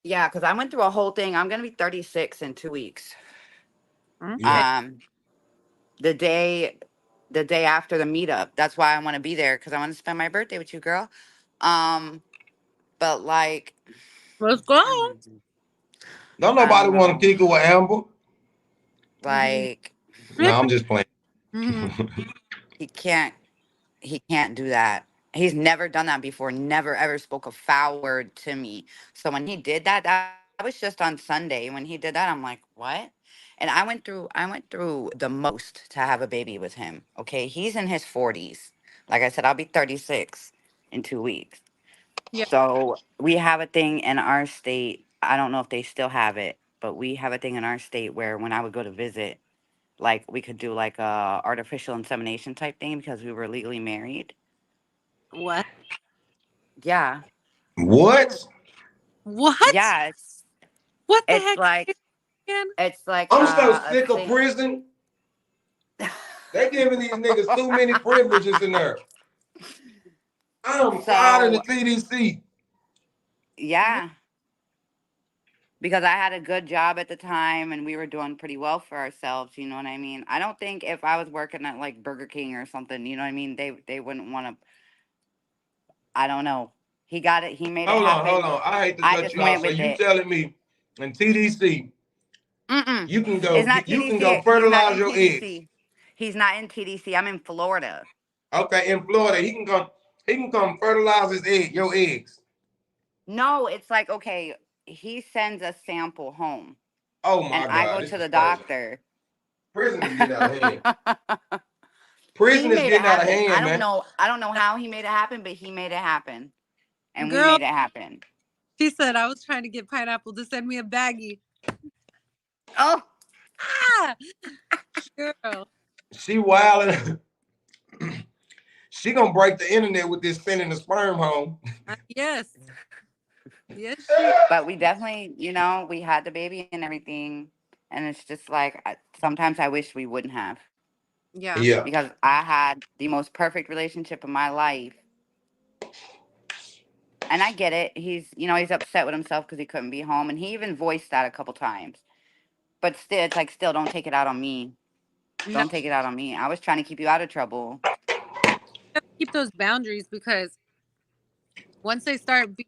Yeah, because I went through a whole thing. I'm gonna be 36 in 2 weeks. Yeah. Okay. Um, the day the day after the meetup. That's why I want to be there because I want to spend my birthday with you, girl. Um, but like, Let's go. I don't know. Don't I nobody don't want to know. kick it with Amber. Mhm. Like, No, I'm just playing. Mhm. he can't he can't do that. He's never done that before. Never ever spoke a foul word to me. So when he did that, that was just on Sunday. When he did that, I'm like, what? And I went through the most to have a baby with him. Okay, he's in his 40s. Like I said, I'll be 36 in 2 weeks. Yeah. So we have a thing in our state. I don't know if they still have it, but we have a thing in our state where when I would go to visit, like, we could do like a artificial insemination type thing because we were legally married. What? Yeah. What? What? Yeah, What the it's heck like again? it's like I'm so a sick of thing. prison. They giving these niggas too many privileges in there. I'm tired of the So, TDC. What? yeah, because I had a good job at the time and we were doing pretty well for ourselves, you know what I mean? I don't think if I was working at like Burger King or something, you know what I mean, they wouldn't want to. I don't know. He got it. He made it Hold happen. on. I hate to I cut just you off. went So with you it. telling me in TDC Mm-mm. you can It's go not you can TDC. go He's not fertilize in your eggs. TDC. He's not in TDC. I'm in Florida. Okay, in Florida, he can go. He can come fertilize your eggs. No, it's like, okay, he sends a sample home Oh and my I God, go this to is the crazy. doctor. Prison is getting out of hand. He Prison is made it getting out of happen. I hand, don't man. know. I don't know how he made it happen, but he made it happen. And we Girl, made it happen. she said I was trying to get Pineapple to send me a baggie. Oh, Ah, girl. She wilding. She gonna break the internet with this sending the sperm home. Yes. Yes, she. but we definitely, we had the baby and everything. And it's just like, sometimes I wish we wouldn't have. Yeah. Yeah. Because I had the most perfect relationship of my life. And I get it. He's upset with himself because he couldn't be home. And he even voiced that a couple times. But still, it's like, still, don't take it out on me. No, Don't take it out on me. I was trying to keep you out of trouble. you have to keep those boundaries because once they start being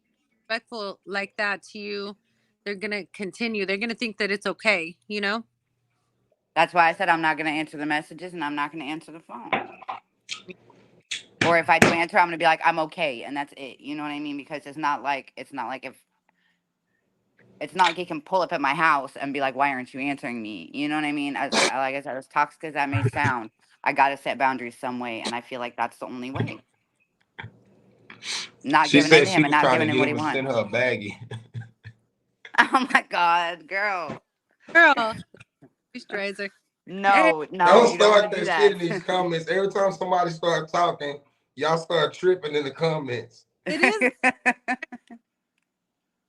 respectful like that to you, they're gonna continue. They're gonna think that it's okay, you know? That's why I said I'm not going to answer the messages and I'm not going to answer the phone. Or if I do answer, I'm going to be like, I'm okay. And that's it. You know what I mean? Because it's not like he can pull up at my house and be like, why aren't you answering me? You know what I mean? Like I said, as toxic as that may sound, I got to set boundaries some way. And I feel like that's the only way. Not She giving in said to she him and was not trying to giving him get what him he to send wants. her a baggie. Oh my God, girl. Girl, moisturizer. Hey, No, Don't you don't want start to do that shit in that. these comments. Every time somebody start talking, y'all start tripping in the comments. it is.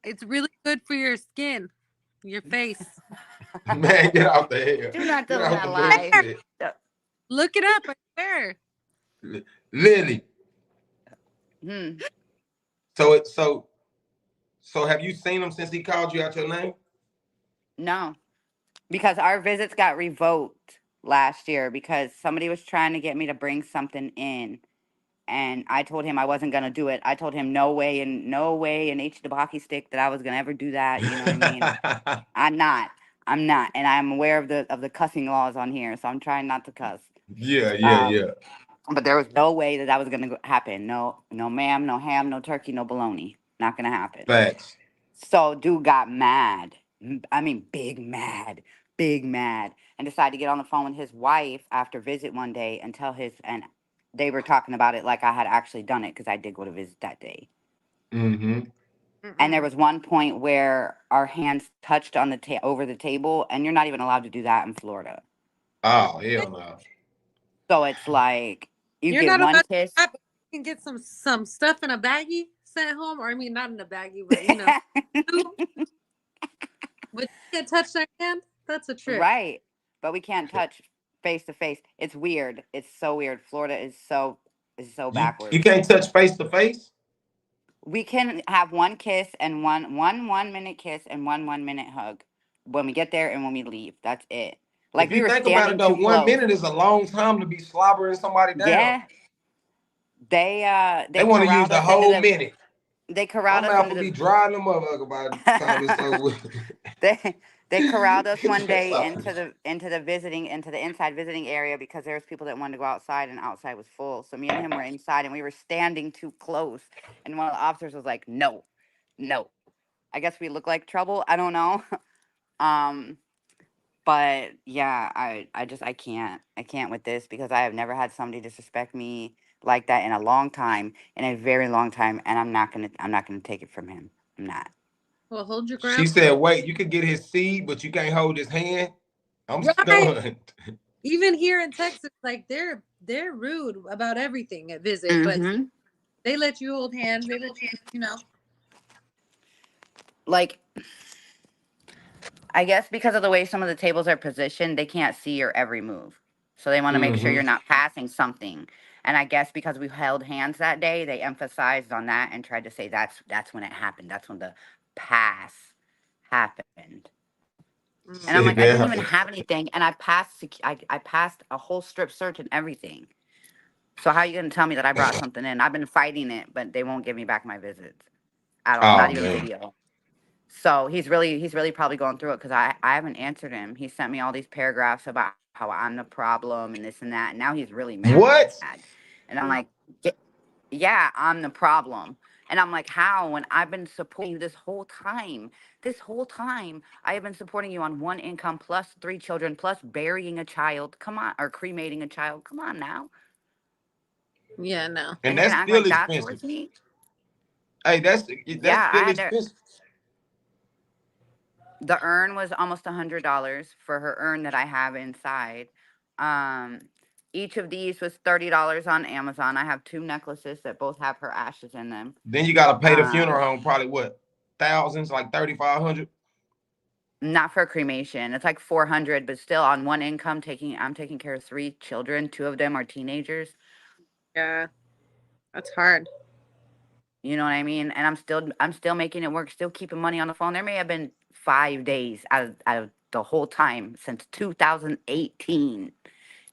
It's really good for your skin, your face. Man, get out the hell. Do not Get tell him out that the lie. bullshit. Look it up. I swear. Lily. Hmm. So it so have you seen him since he called you out your name? No. Because our visits got revoked last year because somebody was trying to get me to bring something in. And I told him I wasn't gonna do it. I told him no way in H the hockey stick that I was gonna ever do that. You know what I mean? I'm not. I'm not. And I'm aware of the cussing laws on here, so I'm trying not to cuss. Yeah, yeah, Um, yeah. but there was no way that was gonna happen. No, no ma'am, no ham, no turkey, no bologna. Not gonna happen. Facts. So dude got mad. I mean, big mad, and decided to get on the phone with his wife after visit one day and and they were talking about it like I had actually done it because I did go to visit that day. Mm-hmm. And there Mm-mm. was one point where our hands touched on over the table, and you're not even allowed to do that in Florida. Oh, hell no. So it's like you You're get not one allowed to kiss. but you can get some stuff in a baggie sent home, or I mean, not in a baggie, but you know, but you can't touch that hand. That's a trip. Right. But we can't touch face to face. It's weird. It's so weird. Florida is so You backwards. can't touch face to face? We can have one kiss and one minute kiss and one minute hug when we get there and when we leave. That's it. If Like we you were think about it standing though, too one close. minute is a long time to be slobbering somebody down. Yeah. They They want to use corralled the us into whole the minute. they My corralled us mouth into will be the dry in the motherfucker by the time it's over with. they corralled us one That's day all. into the inside visiting area because there was people that wanted to go outside and outside was full. So me and him were inside and we were standing too close. And one of the officers was like, "No, no." I guess we look like trouble. I don't know. Um, but yeah, I can't with this because I have never had somebody disrespect me like that in a very long time, and I'm not gonna take it from him. I'm not. Well, hold your She ground. said, wait, you can get his seed, but you can't hold his hand. I'm Right. stunned. Even here in Texas, like they're rude about everything at visit, but Mm-hmm. they let you hold hands. They let you know. Like I guess because of the way some of the tables are positioned, they can't see your every move. So they want to make sure Mm-hmm. you're not passing something. And I guess because we held hands that day, they emphasized on that and tried to say that's when it happened. That's when the pass happened. And I'm Mm. like, I Said didn't even that. have anything, and I passed a whole strip search and everything. So how are you gonna tell me that I brought something in? I've been fighting it, but they won't give me back my visits at all. Not Oh even a man. video. So he's really probably going through it because I haven't answered him. He sent me all these paragraphs about how I'm the problem and this and that. And now he's really mad. What? And I'm like, Yeah, I'm the problem. And I'm like, how? When I've been supporting you this whole time. This whole time, I have been supporting you on one income plus 3 children plus burying a child. Come on, or cremating a child. Come on now. Yeah, no. And And you're that's gonna act still like that expensive. towards me? Hey, that's Yeah, I still had to. expensive. The urn was almost $100 for her urn that I have inside. Um, each of these was $30 on Amazon. I have 2 necklaces that both have her ashes in them. Then you gotta pay the funeral Um, home probably what, thousands, like 3,500. Not for cremation. It's like 400, but still on one income. I'm taking care of 3 children. 2 of them are teenagers. Yeah, that's hard. You know what I mean? And I'm still making it work. Still keeping money on the phone. There may have been 5 days out of the whole time since 2018.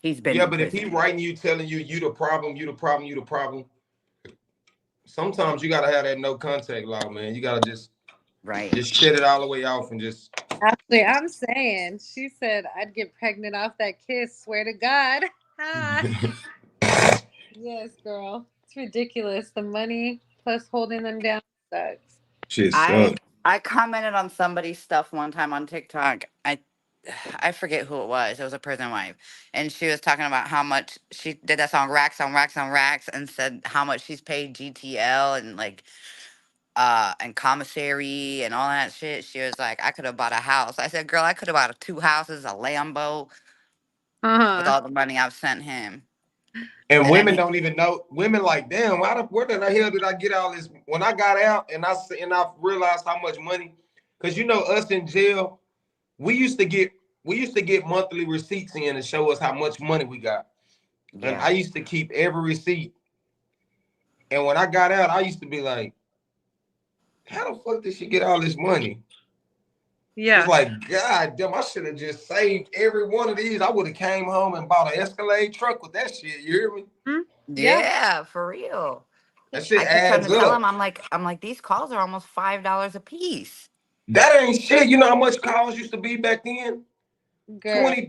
He's been Yeah, in but if he prison. writing you telling you you the problem, you the problem, you the problem, sometimes you gotta have that no contact law, man. You gotta Right. just shut it all the way off and just. Actually, I'm saying, she said I'd get pregnant off that kiss. Swear to God. Ah, yes, girl. It's ridiculous. The money plus holding them down sucks. Shit I sucks. I commented on somebody's stuff one time on TikTok. I forget who it was. It was a prison wife, and she was talking about how much she did that song "Racks on Racks on Racks" and said how much she's paid GTL and like and commissary and all that shit. She was like, I could have bought a house. I said, girl, I could have bought 2 houses, a Lambo with Uh-huh. all the money I've sent him. And And then women he, don't even know. Women like, damn, where the hell did I get all this? When I got out and I realized how much money, because you know us in jail, we used to get monthly receipts in to show us how much money we got. And yeah, I used to keep every receipt. And when I got out, I used to be like, how the fuck did she get all this money? It's Yeah. like, God damn, I should have just saved every one of these. I would have came home and bought an Escalade truck with that shit. You hear me? Hmm? Yeah. yeah, for real. That shit I kept trying adds to tell up. him, I'm like, these calls are almost $5 a piece. That ain't shit. You know how much calls used to be back then? Girl. $20.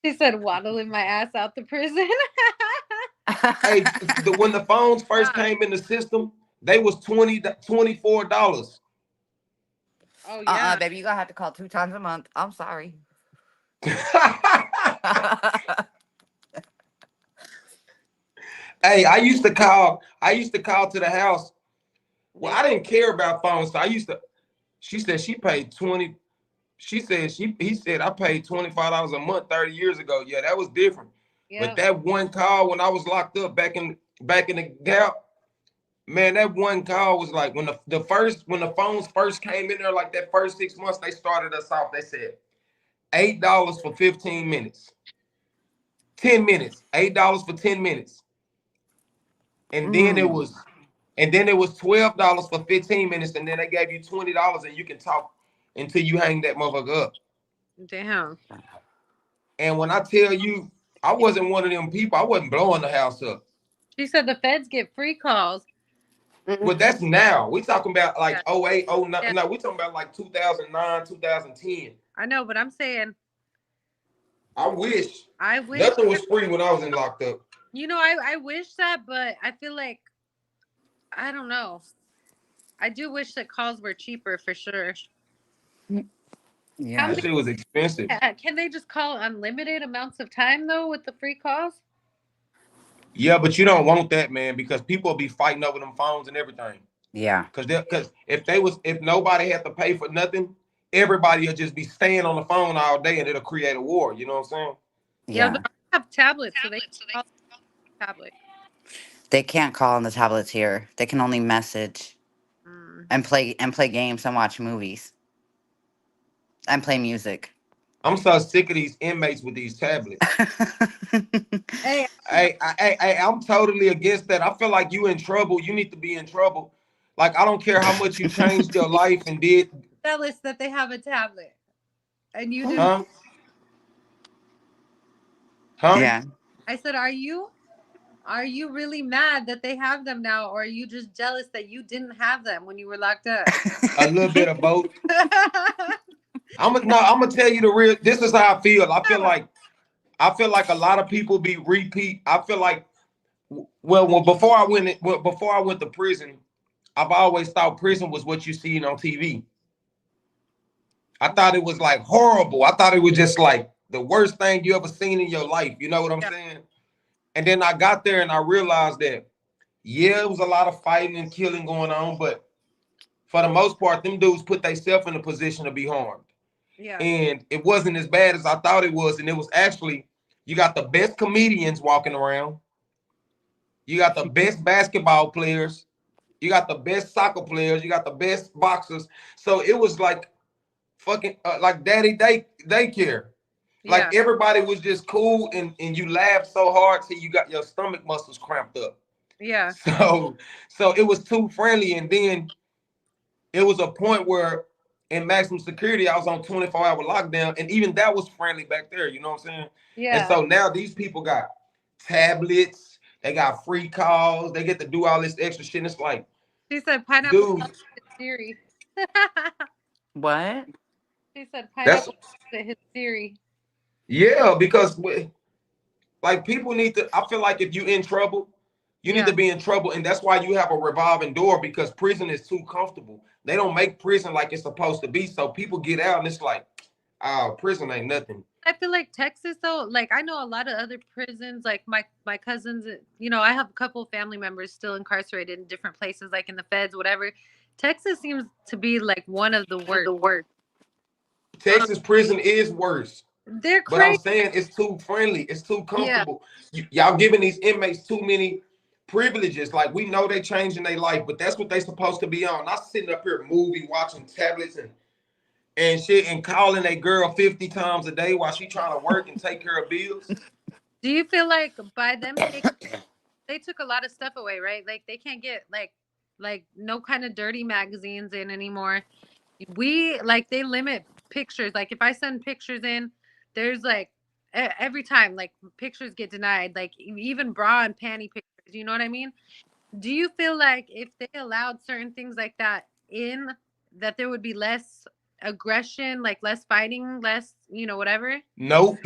She said waddling my ass out the prison. Hey, when the phones first Yeah. came in the system, they was $24. Oh yeah. Baby, you gonna have to call 2 times a month. I'm sorry. Hey, I used to call to the house. Well, I didn't care about phones. So she said she paid 20. He said I paid $25 a month 30 years ago. Yeah, that was different. But Yep. that one call when I was locked up back in the gap, man, that one call was like when the phones first came in there, like that first 6 months, they started us off. They said $8 for 15 minutes, 10 minutes, $8 for 10 minutes. And then it mm, was $12 for 15 minutes, and then they gave you $20 and you can talk until you hang that motherfucker up. Damn. And when I tell you, I wasn't one of them people. I wasn't blowing the house up. She said the feds get free calls. But that's now. We talking about like Yeah. oh 08, 09. Yeah. No, we talking about like 2009, 2010. I know, but I'm saying I wish I wish nothing was free when I was in locked up. I wish that, but I feel like I don't know. I do wish that calls were cheaper for sure. How That yeah. many shit was expensive. can they just call unlimited amounts of time though with the free calls? Yeah, but you don't want that, man, because people will be fighting over them phones and everything. Yeah. Because if nobody had to pay for nothing, everybody will just be staying on the phone all day and it'll create a war. You know what I'm saying? Yeah, but Yeah. I have tablets, so they can call tablet. They can't call on the tablets here. They can only message Mm. and play games and watch movies and play music. I'm so sick of these inmates with these tablets. Hey, I'm totally against that. I feel like you in trouble. You need to be in trouble. Like I don't care how much you changed your life and did, jealous that they have a tablet, and you do. huh? Huh? Yeah. I said, are you really mad that they have them now, or are you just jealous that you didn't have them when you were locked up? A little bit of both. I'm gonna tell you the real. This is how I feel. I feel like a lot of people be repeat. I feel like Well, before I went to prison, I've always thought prison was what you seen on TV. I thought it was like horrible. I thought it was just like the worst thing you ever seen in your life. You know what I'm Yeah. saying? And then I got there and I realized that yeah, it was a lot of fighting and killing going on, but for the most part, them dudes put themselves in a position to be harmed. Yeah. And it wasn't as bad as I thought it was. And it was actually, you got the best comedians walking around, you got the best basketball players, you got the best soccer players, you got the best boxers. So it was like fucking like daycare. Like Yeah. everybody was just cool and you laughed so hard till you got your stomach muscles cramped up. Yeah. So it was too friendly. And then it was a point where in maximum security, I was on 24-hour lockdown, and even that was friendly back there. You know what I'm saying? And Yeah. so now these people got tablets, they got free calls, they get to do all this extra shit. And it's like, She said pineapple dude, his Siri. What? She said that's pineapple his Siri. yeah, because like people need to. I feel like if you in trouble, you need Yeah. to be in trouble, and that's why you have a revolving door because prison is too comfortable. They don't make prison like it's supposed to be, so people get out and it's like, oh, prison ain't nothing. I feel like Texas though, like I know a lot of other prisons, like my cousins, I have a couple of family members still incarcerated in different places, like in the feds, whatever. Texas seems to be like one of the worst. Um, Texas prison is worse. they're But I'm crazy. saying it's too friendly. It's too Yeah. comfortable. Y'all giving these inmates too many privileges. Like we know they changing their life, but that's what they supposed to be on. Not sitting up here movie watching tablets and shit and calling a girl 50 times a day while she trying to work and take care of bills. Do you feel like by them taking, they took a lot of stuff away, right? Like they can't get like no kind of dirty magazines in anymore. We like they limit pictures. Like if I send pictures in, there's like every time like pictures get denied. Like even bra and panty pictures. You know what I mean? Do you feel like if they allowed certain things like that in, that there would be less aggression, like less fighting, less whatever? Nope.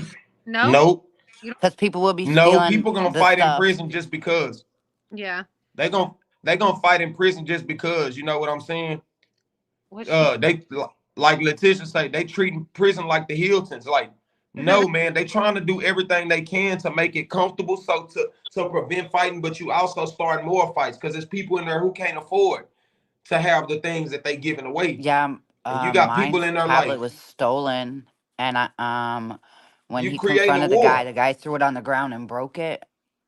No, Nope. you Because people will be No. stealing People gonna the fight in stuff. prison just because. don't. Yeah. They gonna they gonna fight in prison just because. You know what I'm saying? What she? They like Letitia say they treating prison like the Hiltons. Like, no, man, they trying to do everything they can to make it comfortable, so to prevent fighting, but you also start more fights because there's people in there who can't afford to have the things that they giving away, Yeah, and you got people mine's in their tablet life. was stolen, and when You he creating a confronted war. the guy threw it on the ground and broke it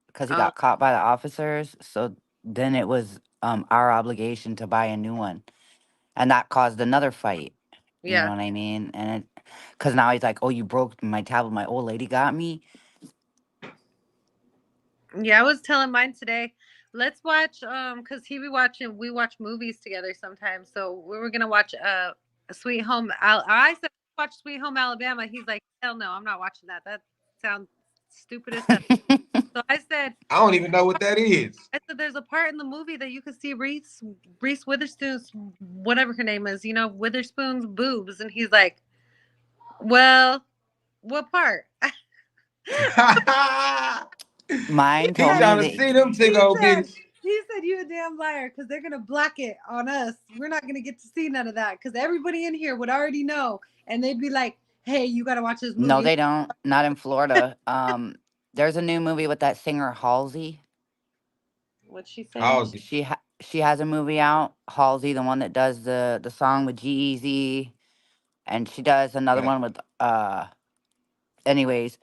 because he Oh got caught by the officers. So then it was our obligation to buy a new one, and that caused another fight. You know yeah. what I mean? And because now he's like, "Oh, you broke my tablet. My old lady got me." Yeah, I was telling mine today. Let's watch because we watch movies together sometimes. So we were gonna watch Sweet Home I said watch Sweet Home Alabama. He's like, hell no, I'm not watching that. That sounds stupid as hell. So I don't even know what that is. I said there's a part in the movie that you could see Reese Witherspoon's, whatever her name is, Witherspoon's boobs, and he's like, well, what part? Mine He told me trying to that see them He take old said, bitches. he said, you a damn liar because they're going to black it on us. We're not going to get to see none of that because everybody in here would already know. And they'd be like, hey, you got to watch this no, movie. they don't. Not in Florida. There's a new movie with that singer Halsey. What'd she say? Halsey. She has a movie out. Halsey, the one that does the song with G-Eazy, and she does another one with anyways,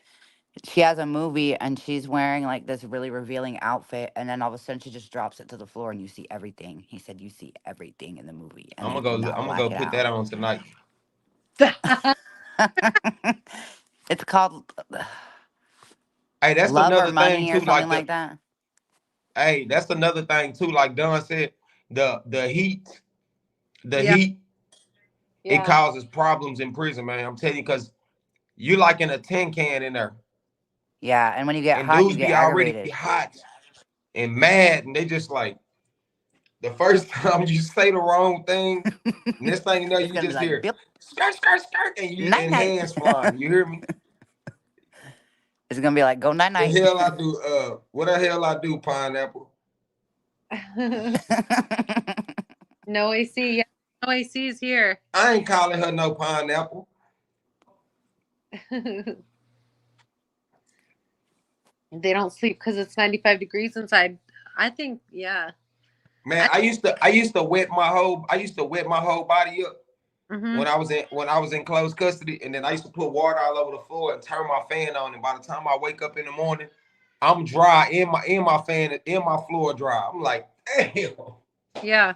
she has a movie and she's wearing like this really revealing outfit, and then all of a sudden she just drops it to the floor and you see everything. He said you see everything in the movie and they did not I'm gonna black go it put that out. on tonight. It's called Hey, that's Love or another thing Money or too. something Like like that. that's another thing too. Like Don said, the heat, the Yeah. heat, it Yeah. causes problems in prison, man. I'm telling you, because you like in a tin can in there, Yeah, and when you get and hot, you dudes get be already aggravated. hot and mad, and they just like the first time you say the wrong thing, next thing you know, It's you gonna be just like, hear "Bip, skirt, skirt, skirt, and night and night." hands flying. You hear me? It's gonna be like go night night. The hell I do? What the hell I do, Pineapple? No AC. Yeah, no AC is here. I ain't calling her no Pineapple. They don't sleep because it's 95 degrees inside. I think, yeah. Man, I used to wet my whole body up Mm-hmm. when I was in close custody, and then I used to put water all over the floor and turn my fan on, and by the time I wake up in the morning, I'm dry in my fan in my floor dry. I'm like, damn. Yeah.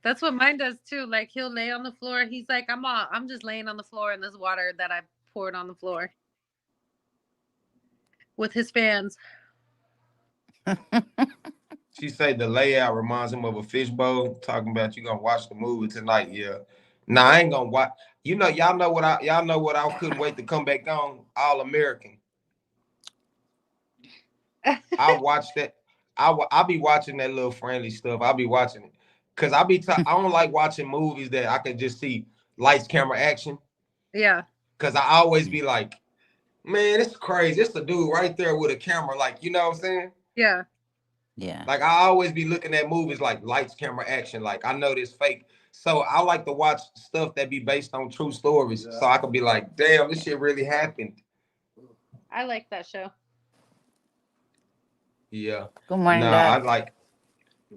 That's what mine does too. Like he'll lay on the floor. He's like, I'm just laying on the floor in this water that I poured on the floor with his fans. She said the layout reminds him of a fishbowl. Talking about you gonna watch the movie tonight. Yeah. Nah, I ain't gonna watch. You know, y'all know what I couldn't wait to come back on. All American. I watched that. I be watching that little friendly stuff. I'll be watching it. Cause I don't like watching movies that I can just see lights, camera, action. Yeah. Cause I always be like, man, it's crazy. It's a dude right there with a camera, like, you know what I'm saying? Yeah. Yeah. Like I always be looking at movies like lights, camera, action. Like I know this fake. So I like to watch stuff that be based on true stories. So I can be like, damn, this shit really happened. I like that show. Yeah. Good morning, Nah, Dad. I like,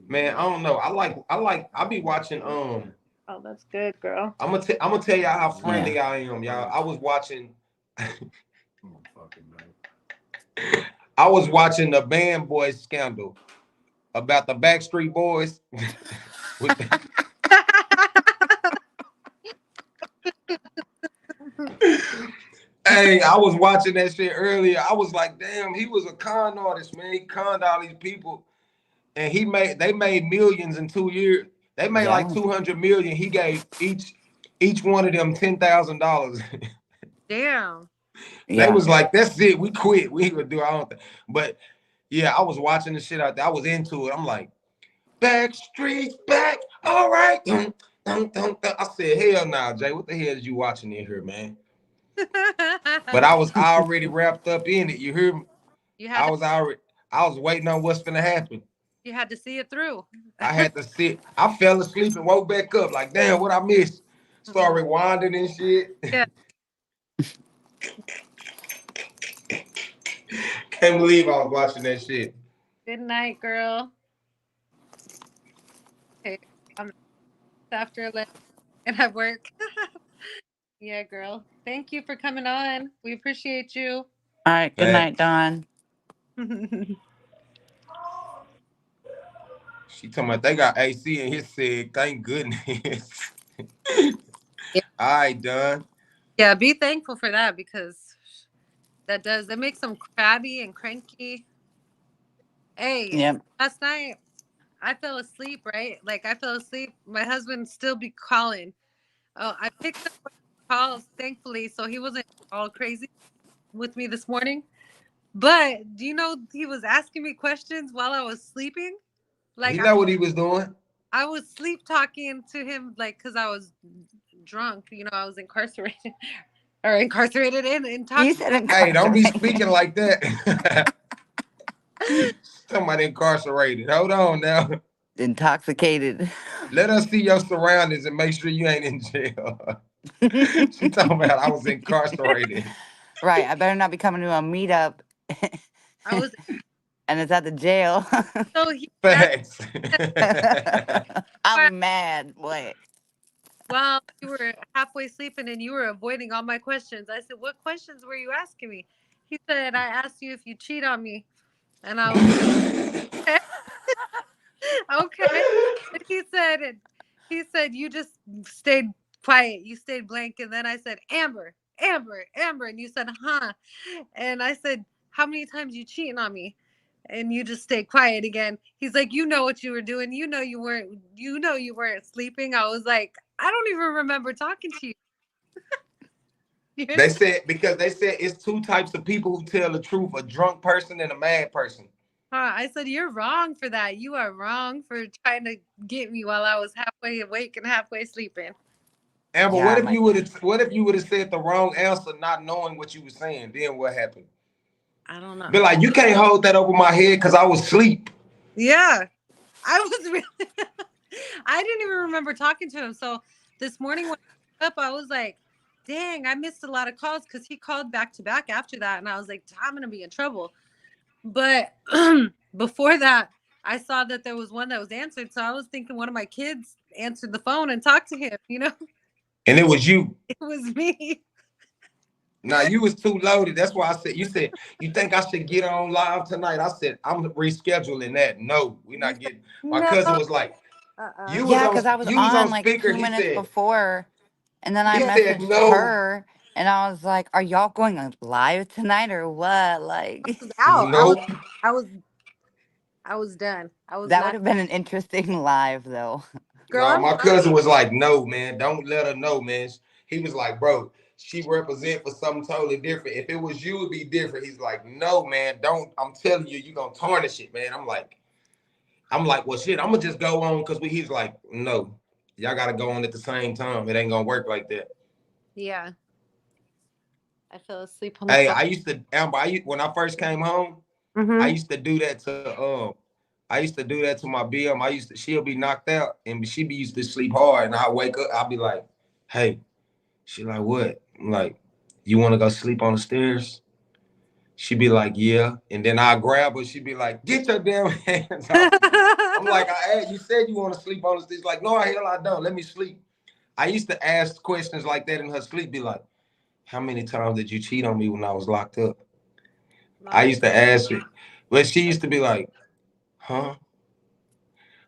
man, I don't know. I be watching Oh, that's good, girl. I'm gonna tell y'all how friendly I am, y'all. I was watching the Band Boys scandal about the Backstreet Boys. With the, hey, I was watching that shit earlier. I was like, damn, he was a con artist, man. He conned all these people, and they made millions in 2 years. They made like 200 million. He gave each one of them $10,000. Damn. They was like, that's it. We quit. We would do our own thing. But yeah, I was watching the shit out there. I was into it. I'm like, Backstreet's back. All right. I said, hell nah, Jay. What the hell is you watching in here, man? But I was already wrapped up in it. You hear me? I was waiting on what's gonna happen. You had to see it through. I had to sit. I fell asleep and woke back up. Like, damn, what I missed? Started rewinding and shit. Yeah. Can't believe I was watching that shit. Good night, girl. Okay, I'm after 11 and I work. Yeah, girl. Thank you for coming on. We appreciate you. All right. Good night, Dawn. She talking about they got AC and his said, thank goodness. Yeah. All right, done. Yeah, be thankful for that because that makes them crabby and cranky. Hey, last night I fell asleep, right? Like I fell asleep. My husband still be calling. Oh, I picked up calls, thankfully, so he wasn't all crazy with me this morning. But do you know he was asking me questions while I was sleeping? Like you know what he was doing? I was sleep talking to him, like because I was drunk. You know, I was incarcerated or incarcerated in talking. You said hey, don't be speaking like that. Somebody incarcerated. Hold on now. Intoxicated. Let us see your surroundings and make sure you ain't in jail. She talking about I was incarcerated. Right. I better not be coming to a meetup. I was, and it's at the jail. So he Facts. I'm mad. What? Well, you were halfway sleeping and you were avoiding all my questions. I said, "What questions were you asking me?" He said, "I asked you if you cheat on me," and I was like, okay. And he said you just stayed quiet. You stayed blank. And then I said, Amber, Amber, Amber. And you said, huh. And I said, how many times you cheating on me? And you just stayed quiet again. He's like, you know what you were doing. You know you weren't sleeping. I was like, I don't even remember talking to you. They said it's two types of people who tell the truth, a drunk person and a mad person. I said, you're wrong for that. You are wrong for trying to get me while I was halfway awake and halfway sleeping. Amber, yeah, what if you would have said the wrong answer, not knowing what you were saying? Then what happened? I don't know. Be like, you can't hold that over my head because I was asleep. Yeah, I was really. I didn't even remember talking to him. So this morning when I woke up, I was like, "Dang, I missed a lot of calls," because he called back to back after that, and I was like, "I'm gonna be in trouble." But before that, I saw that there was one that was answered, so I was thinking one of my kids answered the phone and talked to him. You know, And it was you. it was me. Now you was too loaded. That's why I said, you said, you think I should get on live tonight? I said, I'm rescheduling that. No, we're not getting. My No. cousin was like, you was Yeah, on because I was you was on on like speaker. 2 minutes before, and then I He said messaged no. her, and I was like, "Are y'all going on live tonight or what?" Like, Out. No. I was. I was done. I was that would not. have been an interesting live, though. Girl, No, I'm my fine. cousin was like, no, man, don't let her know, man. He was like, bro, she represent for something totally different. If it was you, it'd be different. He's like, no, man, don't. I'm telling you, you gonna tarnish it, man. I'm like, well, shit, I'm gonna just go on because he's like, no, y'all gotta go on at the same time. It ain't gonna work like that. Yeah. I fell asleep on the Hey, phone. I used to, Amber, when I first came home, I Mm-hmm. used to do that I used to do that to my BM. She'll be knocked out and she be used to sleep hard. And I wake up, I'll be like, hey, she like, what? I'm like, you want to go sleep on the stairs? She be like, yeah. And then I grab her. She be like, get your damn hands off me. I'm like, you said you want to sleep on the stairs. Like, no, hell I don't. Let me sleep. I used to ask questions like that in her sleep. Be like, how many times did you cheat on me when I was locked up? I used to ask her. But she used to be like, huh?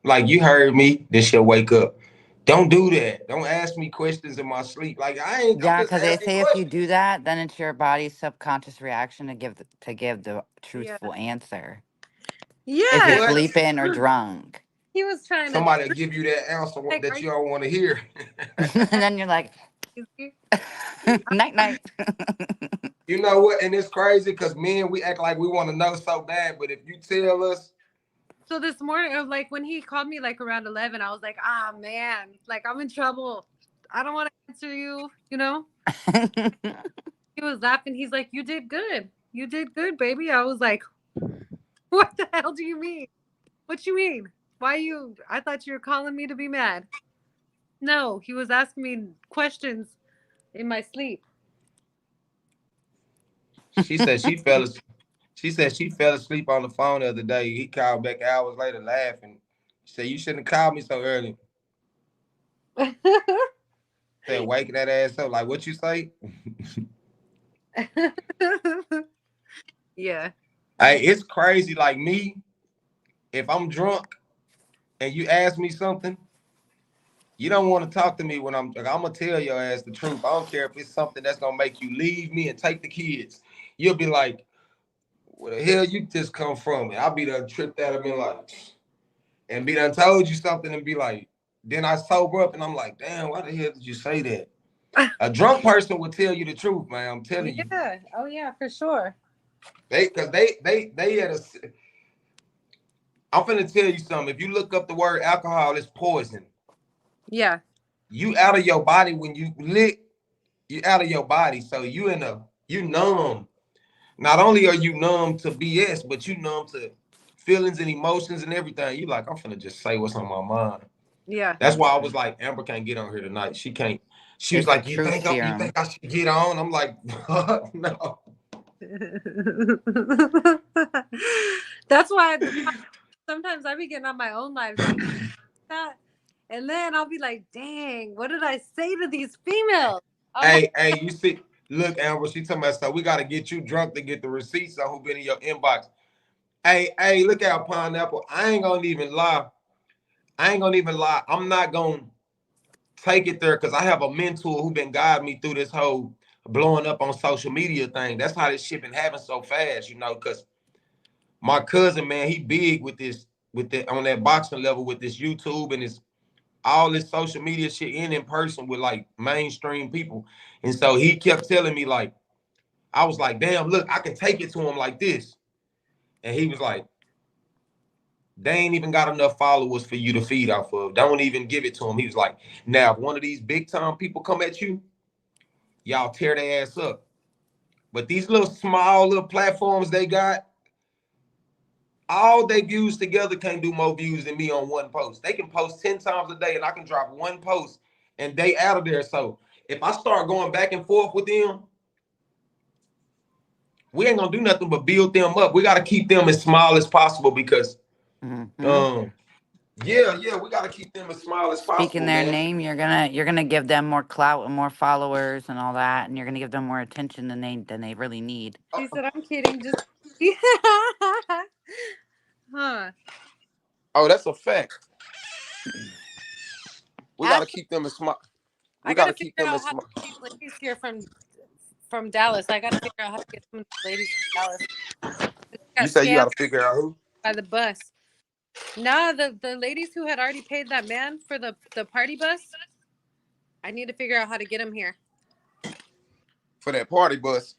Like, you heard me. Then she'll wake up. Don't do that. Don't ask me questions in my sleep. Like, I'm Yeah, just because they asking say if you questions. do that, then it's your body's subconscious reaction to give the Yeah. truthful answer if you're Yeah. What? sleeping or drunk. He was trying to Somebody give you that answer like, are that you you don't want to hear. And then you're like, crazy? night night. You know what? And it's crazy because men, we act like we want to know so bad. But if you tell us, So this morning, like when he called me like around 11, I was like, ah man, like I'm in trouble. I don't want to answer you, you know? He was laughing. He's like, you did good. You did good, baby. I was like, what the hell do you mean? What you mean? Why you I thought you were calling me to be mad. No, he was asking me questions in my sleep. she said she fell asleep. She said she fell asleep on the phone the other day. He called back hours later laughing. She said, you shouldn't have called me so early. Said, waking that ass up. Like, what you say? Yeah. Hey, it's crazy. Like me, if I'm drunk and you ask me something, you don't want to talk to me when I'm gonna tell your ass the truth. I don't care if it's something that's gonna make you leave me and take the kids. You'll be like, where the hell you just come from? And I'll be done tripped out and be like, and be done told you something and be like, then I sober up and I'm like, damn, why the hell did you say that? A drunk person would tell you the truth, man. I'm telling you. Yeah. Oh yeah, for sure. They had a. I'm finna tell you something. If you look up the word alcohol, it's poison. Yeah. You out of your body when you lit. You out of your body, so you numb. Not only are you numb to BS, but you numb to feelings and emotions and everything. You like, I'm finna just say what's on my mind. Yeah. That's why I was like, Amber can't get on here tonight. She can't. She was It's the like, you truth think serum. I should get on? I'm like, no. That's why sometimes I be getting on my own lives like that. And then I'll be like, dang, what did I say to these females? I'm like, Hey, you see, look, Amber, she talking about, so we got to get you drunk to get the receipts on who been in your inbox. Hey, look at Pineapple. I ain't gonna even lie. I'm not gonna take it there because I have a mentor who been guiding me through this whole blowing up on social media thing. That's how this shit been happening so fast, because my cousin, man, he big with this, on that boxing level with this YouTube and this all this social media shit in person with like mainstream people. And so he kept telling me, like, I was like, damn, look, I can take it to him like this. And he was like, they ain't even got enough followers for you to feed off of. Don't even give it to him. He was like, now, if one of these big time people come at you, y'all tear their ass up. But these little small little platforms they got, all they views together can't do more views than me on one post. They can post 10 times a day and I can drop one post and they out of there. So if I start going back and forth with them, we ain't gonna do nothing but build them up. We gotta keep them as small as possible because yeah, we gotta keep them as small as possible. Speaking their name, you're gonna give them more clout and more followers and all that, and you're gonna give them more attention than they really need. She said, "I'm kidding, just." Huh? Oh, that's a fact. We gotta keep them as small. I gotta figure out how to get these ladies here from Dallas. I gotta figure out how to get some of these ladies from Dallas. You say you gotta figure out who? By the bus. No, the ladies who had already paid that man for the party bus. I need to figure out how to get them here. For that party bus.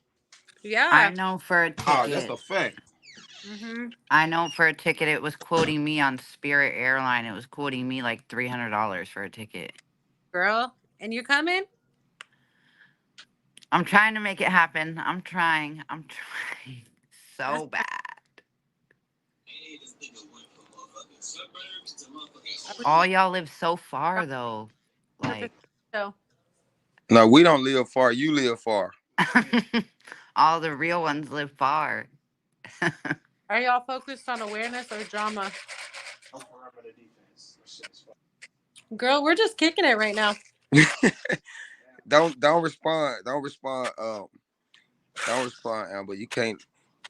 Yeah. I know for a ticket. Oh, that's a fact. I know for a ticket, it was quoting me on Spirit Airline. It was quoting me like $300 for a ticket. Girl, and you coming? I'm trying to make it happen. I'm trying so bad. All y'all live so far though. Like, no, we don't live far. You live far. all the real ones live far. Are y'all focused on awareness or drama? Girl, we're just kicking it right now. Don't respond. Don't respond, Amber. You can't.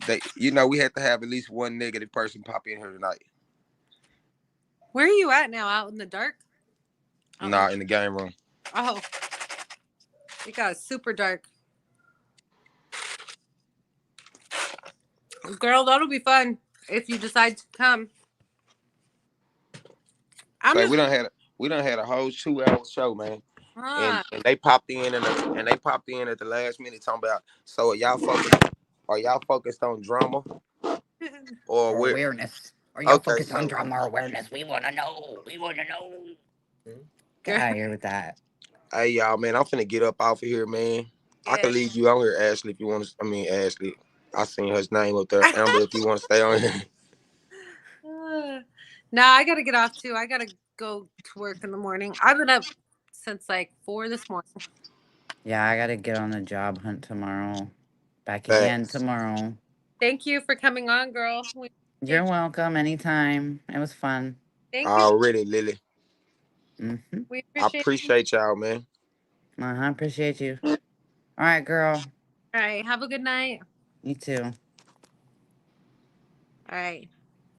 We have to have at least one negative person pop in here tonight. Where are you at now? Out in the dark? Nah, in the game room. Oh. It got super dark. Girl, that'll be fun if you decide to come. We done had a whole 2-hour show, man. And they popped in at the last minute talking about, so are y'all focused on drama or awareness? Are y'all focused on drama or awareness? We wanna know. Get out of here with that. Hey y'all, man, I'm finna get up off of here, man. Yeah. I can leave you on here, Ashley, if you want to. Ashley. I seen her name up there. Amber, if you want to stay on here. Nah, I gotta get off too. I gotta go to work in the morning. I've been up since like 4 this morning. Yeah, I gotta get on the job hunt tomorrow. Back again tomorrow. Thank you for coming on, girl. You're welcome. Anytime. It was fun. Thank you. Already, Lily. We appreciate y'all, man. I appreciate you. All right, girl. All right. Have a good night. You too. All right.